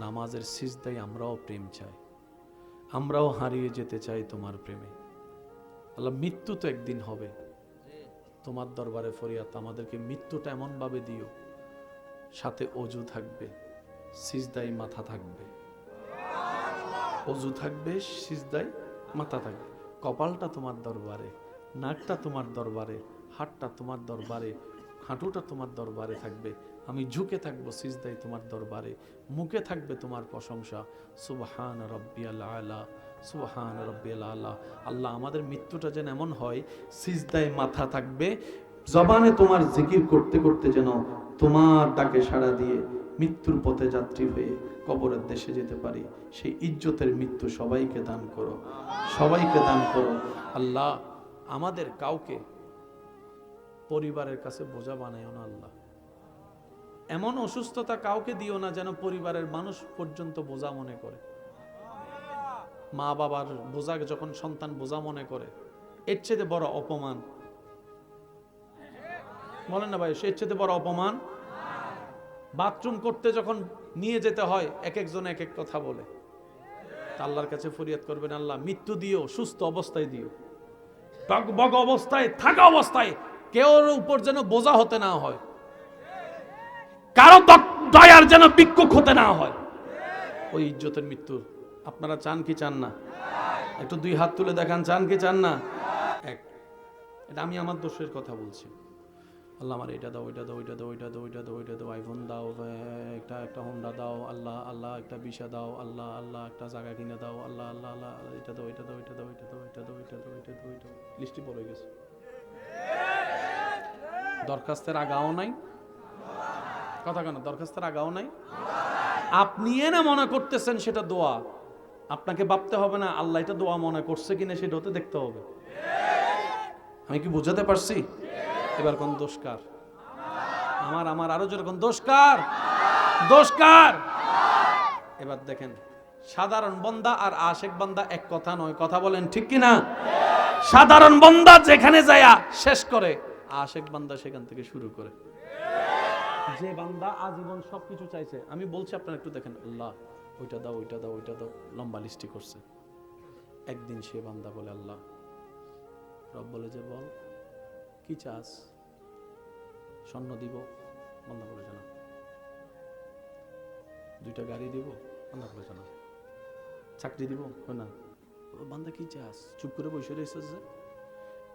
নামাজের সিজদায় আমরাও প্রেম চাই, আমরাও হারিয়ে যেতে চাই তোমার প্রেমে। আল্লাহ মৃত্যু তো একদিন হবে, তোমার দরবারে ফরিয়াদ আমাদেরকে মৃত্যুটা এমন ভাবে দিও, সাথে অজু থাকবে, সিজদায় মাথা থাকবে, অজু থাকবে, সিজদায় মাথা থাকবে, কপালটা তোমার দরবারে, নাকটা তোমার দরবারে, হাতটা তোমার দরবারে, হাঁটুটা তোমার দরবারে থাকবে, আমি ঝুঁকে থাকবো সিজদায় তোমার দরবারে, মুখে থাকবে তোমার প্রশংসা, সুবহান রাব্বিয়াল আলা, সুবহান রাব্বিয়াল আলা। আল্লাহ আমাদের মৃত্যুটা যেন এমন হয়, সিজদায় মাথা থাকবে, জবানে তোমার জিকির করতে করতে যেন তোমার ডাকে সাড়া দিয়ে মৃত্যুর পথে যাত্রী হয়ে কবরের দেশে যেতে পারি। সেই ইজ্জতের মৃত্যু সবাইকে দান করো, সবাইকে দান করো। আল্লাহ আমাদের কাউকে পরিবারের কাছে বোঝা বানাইও না। আল্লাহ এমন অসুস্থতা কাউকে দিও না যেন পরিবারের মানুষ পর্যন্ত বোঝা মনে করে। মা বাবার বোঝা যখন সন্তান বোঝা মনে করে, এর চেয়ে বড় অপমান বলেন না ভাই, এর চেয়ে বড় অপমান। বাথরুম করতে যখন নিয়ে যেতে হয়, এক একজন এক এক কথা বলে, আল্লাহর কাছে ফরিয়াদ করবেন, আল্লাহ মৃত্যু দিও, সুস্থ অবস্থায় দিও, বগ অবস্থায় থাকা অবস্থায় কেউ উপর যেন বোঝা হতে না হয়, কারো দয়ার যেন বিক্ষোভ হতে না হয়। ওই ইজ্জতের মৃত্যু আপনারা চান কি চান না? একটু 2 হাত তুলে দেখান, চান কি চান না? এটা আমি আমার দোষের কথা বলছি। আল্লাহ আমার এটা দাও, ওইটা দাও, ওইটা দাও, ওইটা দাও, ওইটা দাও, ওইটা দাও, আইফোন দাও, একটা হোন্ডা দাও, আল্লাহ আল্লাহ একটা বিশা দাও, আল্লাহ আল্লাহ একটা জায়গা কিনে দাও, আল্লাহ আল্লাহ আল্লাহ এটা দাও, এটা দাও, এটা দাও, এটা দাও, এটা দাও, এটা দাও, এটা দাও, এটা দাও। লিস্টে পড়ে গেছে, দরখাস্তের আগাও নাই, কথা কেন? দরখাস্তের আগাও নাই। আপনি না মনে করতেছেন সেটা দোয়া, আপনাকে ভাবতে হবে না আল্লাহ এটা দোয়া মনে করছে কিনা, সেটা হতে দেখতে হবে। আমি কি বুঝাতে পারছি? এবার কোন দোষকার? আমার আরো যেরকম দোষকার, দোষকার। এবার দেখেন, সাধারণ বান্দা আর আশেক বান্দা এক কথা নয়, কথা বলেন ঠিক কিনা? সাধারণ বান্দা যেখানে যায় শেষ করে, আশেক বান্দা সেখান থেকে শুরু করে। যে বান্দা আজীবন সবকিছু চাইছে, আমি বলছি আপনারা একটু দেখেন, আল্লাহ ওইটা দাও, ওইটা দাও, ওইটা দাও, লম্বা লিস্টি করছে। একদিন সে বান্দা বলে আল্লাহ, রব বলে যে বল কি চাস? স্বর্ণ দিব? বান্দা বলে জানা। দুইটা গাড়ি দিব? বান্দা বলে জানা। চাকরি দিব? না। বান্দা কি চাস? চুপ করে বসে রয়েছে।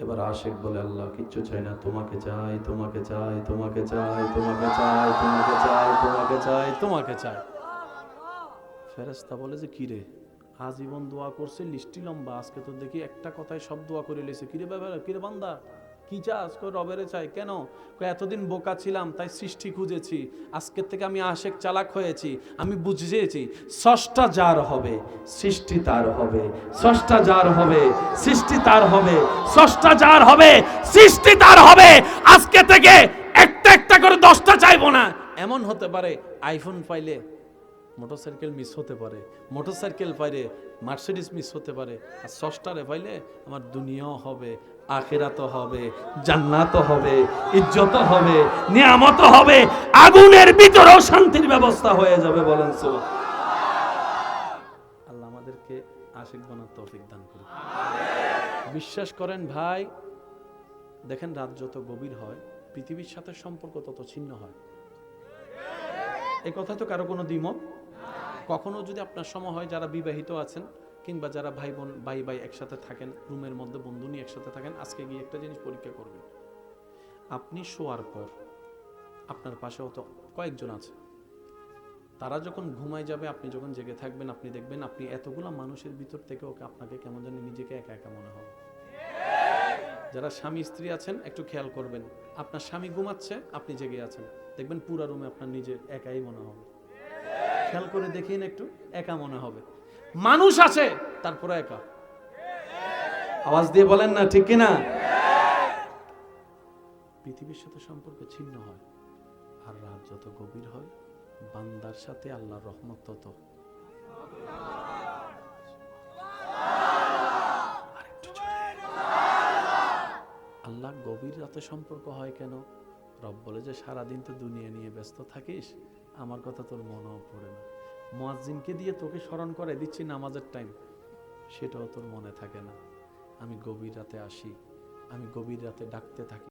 এবার আশেক বলে আল্লাহ কিচ্ছু চাই না, তোমাকে চাই, তোমাকে চাই, তোমাকে চাই, তোমাকে চাই, তোমাকে চাই, তোমাকে চাই, তোমাকে চাই। ফেরেশতা বলে যে কিরে, আজীবন দোয়া করছে, লিস্টি লম্বা, আজকে তো দেখি একটা কথায় সব দোয়া করে লেছে। কিরে ব্যাপার, কিরে বান্দা কি চাস? কই রবেরে চাই। কেন? কই এতদিন বোকা ছিলাম তাই সৃষ্টি খুঁজেছি, আজকের থেকে আমি আশেক চালাক হয়েছি, আমি বুঝেছি স্রষ্টা যার হবে সৃষ্টি তার হবে, স্রষ্টা যার হবে সৃষ্টি তার হবে, স্রষ্টা যার হবে সৃষ্টি তার হবে। আজকে থেকে একটা একটা করে 10টা চাইবো না। এমন হতে পারে আইফোন পাইলে মোটরসাইকেল মিস হতে পারে, মোটরসাইকেল পাইলে মার্সিডিজ মিস হতে পারে, আর স্রষ্টারে পাইলে আমার দুনিয়াও হবে, আখিরাতও হবে, জান্নাতও হবে, ইজ্জতও হবে, নিয়ামতও হবে, আগুনের ভিতরেও শান্তির ব্যবস্থা হয়ে যাবে। বলেন সুবহানাল্লাহ। আল্লাহ আমাদেরকে আশিক বানার তৌফিক দান করুন। বিশ্বাস করেন ভাই, দেখেন রাত যত গভীর হয় পৃথিবীর সাথে সম্পর্ক তত ছিন্ন হয়। এই কথা তো কারো কোনো দ্বিমত? কখনো যদি আপনার সময় হয়, যারা বিবাহিত আছেন কিংবা যারা ভাই বোন ভাই ভাই একসাথে থাকেন, রুমের মধ্যে বন্ধু নিয়ে একসাথে থাকেন, আজকে গিয়ে একটা জিনিস পরীক্ষা করবেন। আপনি শোয়ার পর আপনার পাশে হয়তো কয়েকজন আছে, তারা যখন ঘুমায় যাবে, আপনি যখন জেগে থাকবেন, আপনি দেখবেন আপনি এতগুলা মানুষের ভিতর থেকে ওকে আপনাকে কেমন জানি নিজেকে একা একা মনে হবে। যারা স্বামী স্ত্রী আছেন একটু খেয়াল করবেন, আপনার স্বামী ঘুমাচ্ছে, আপনি জেগে আছেন, দেখবেন পুরা রুমে আপনার নিজের একাই মনে হবে। খেয়াল করে দেখেন, একটু একা মনে হবে। মানুষ আছে তারপরে একা। আওয়াজ দিয়ে বলেন না ঠিক কিনা? পৃথিবীর সাথে সম্পর্ক ছিন্ন হয়, আর রাত যত গভীর হয় বান্দার সাথে আল্লাহর রহমত তত। আল্লাহ গভীর রাতে সম্পর্ক হয় কেন? রব বলে যে সারাদিন তো দুনিয়া নিয়ে ব্যস্ত থাকিস, আমার কথা তোর মনেও পড়ে না। মুয়াজ্জিনকে দিয়ে তোকে স্মরণ করে দিচ্ছি নামাজের টাইম, সেটাও তোর মনে থাকে না। আমি গভীর রাতে আসি, আমি গভীর রাতে ডাকতে থাকি।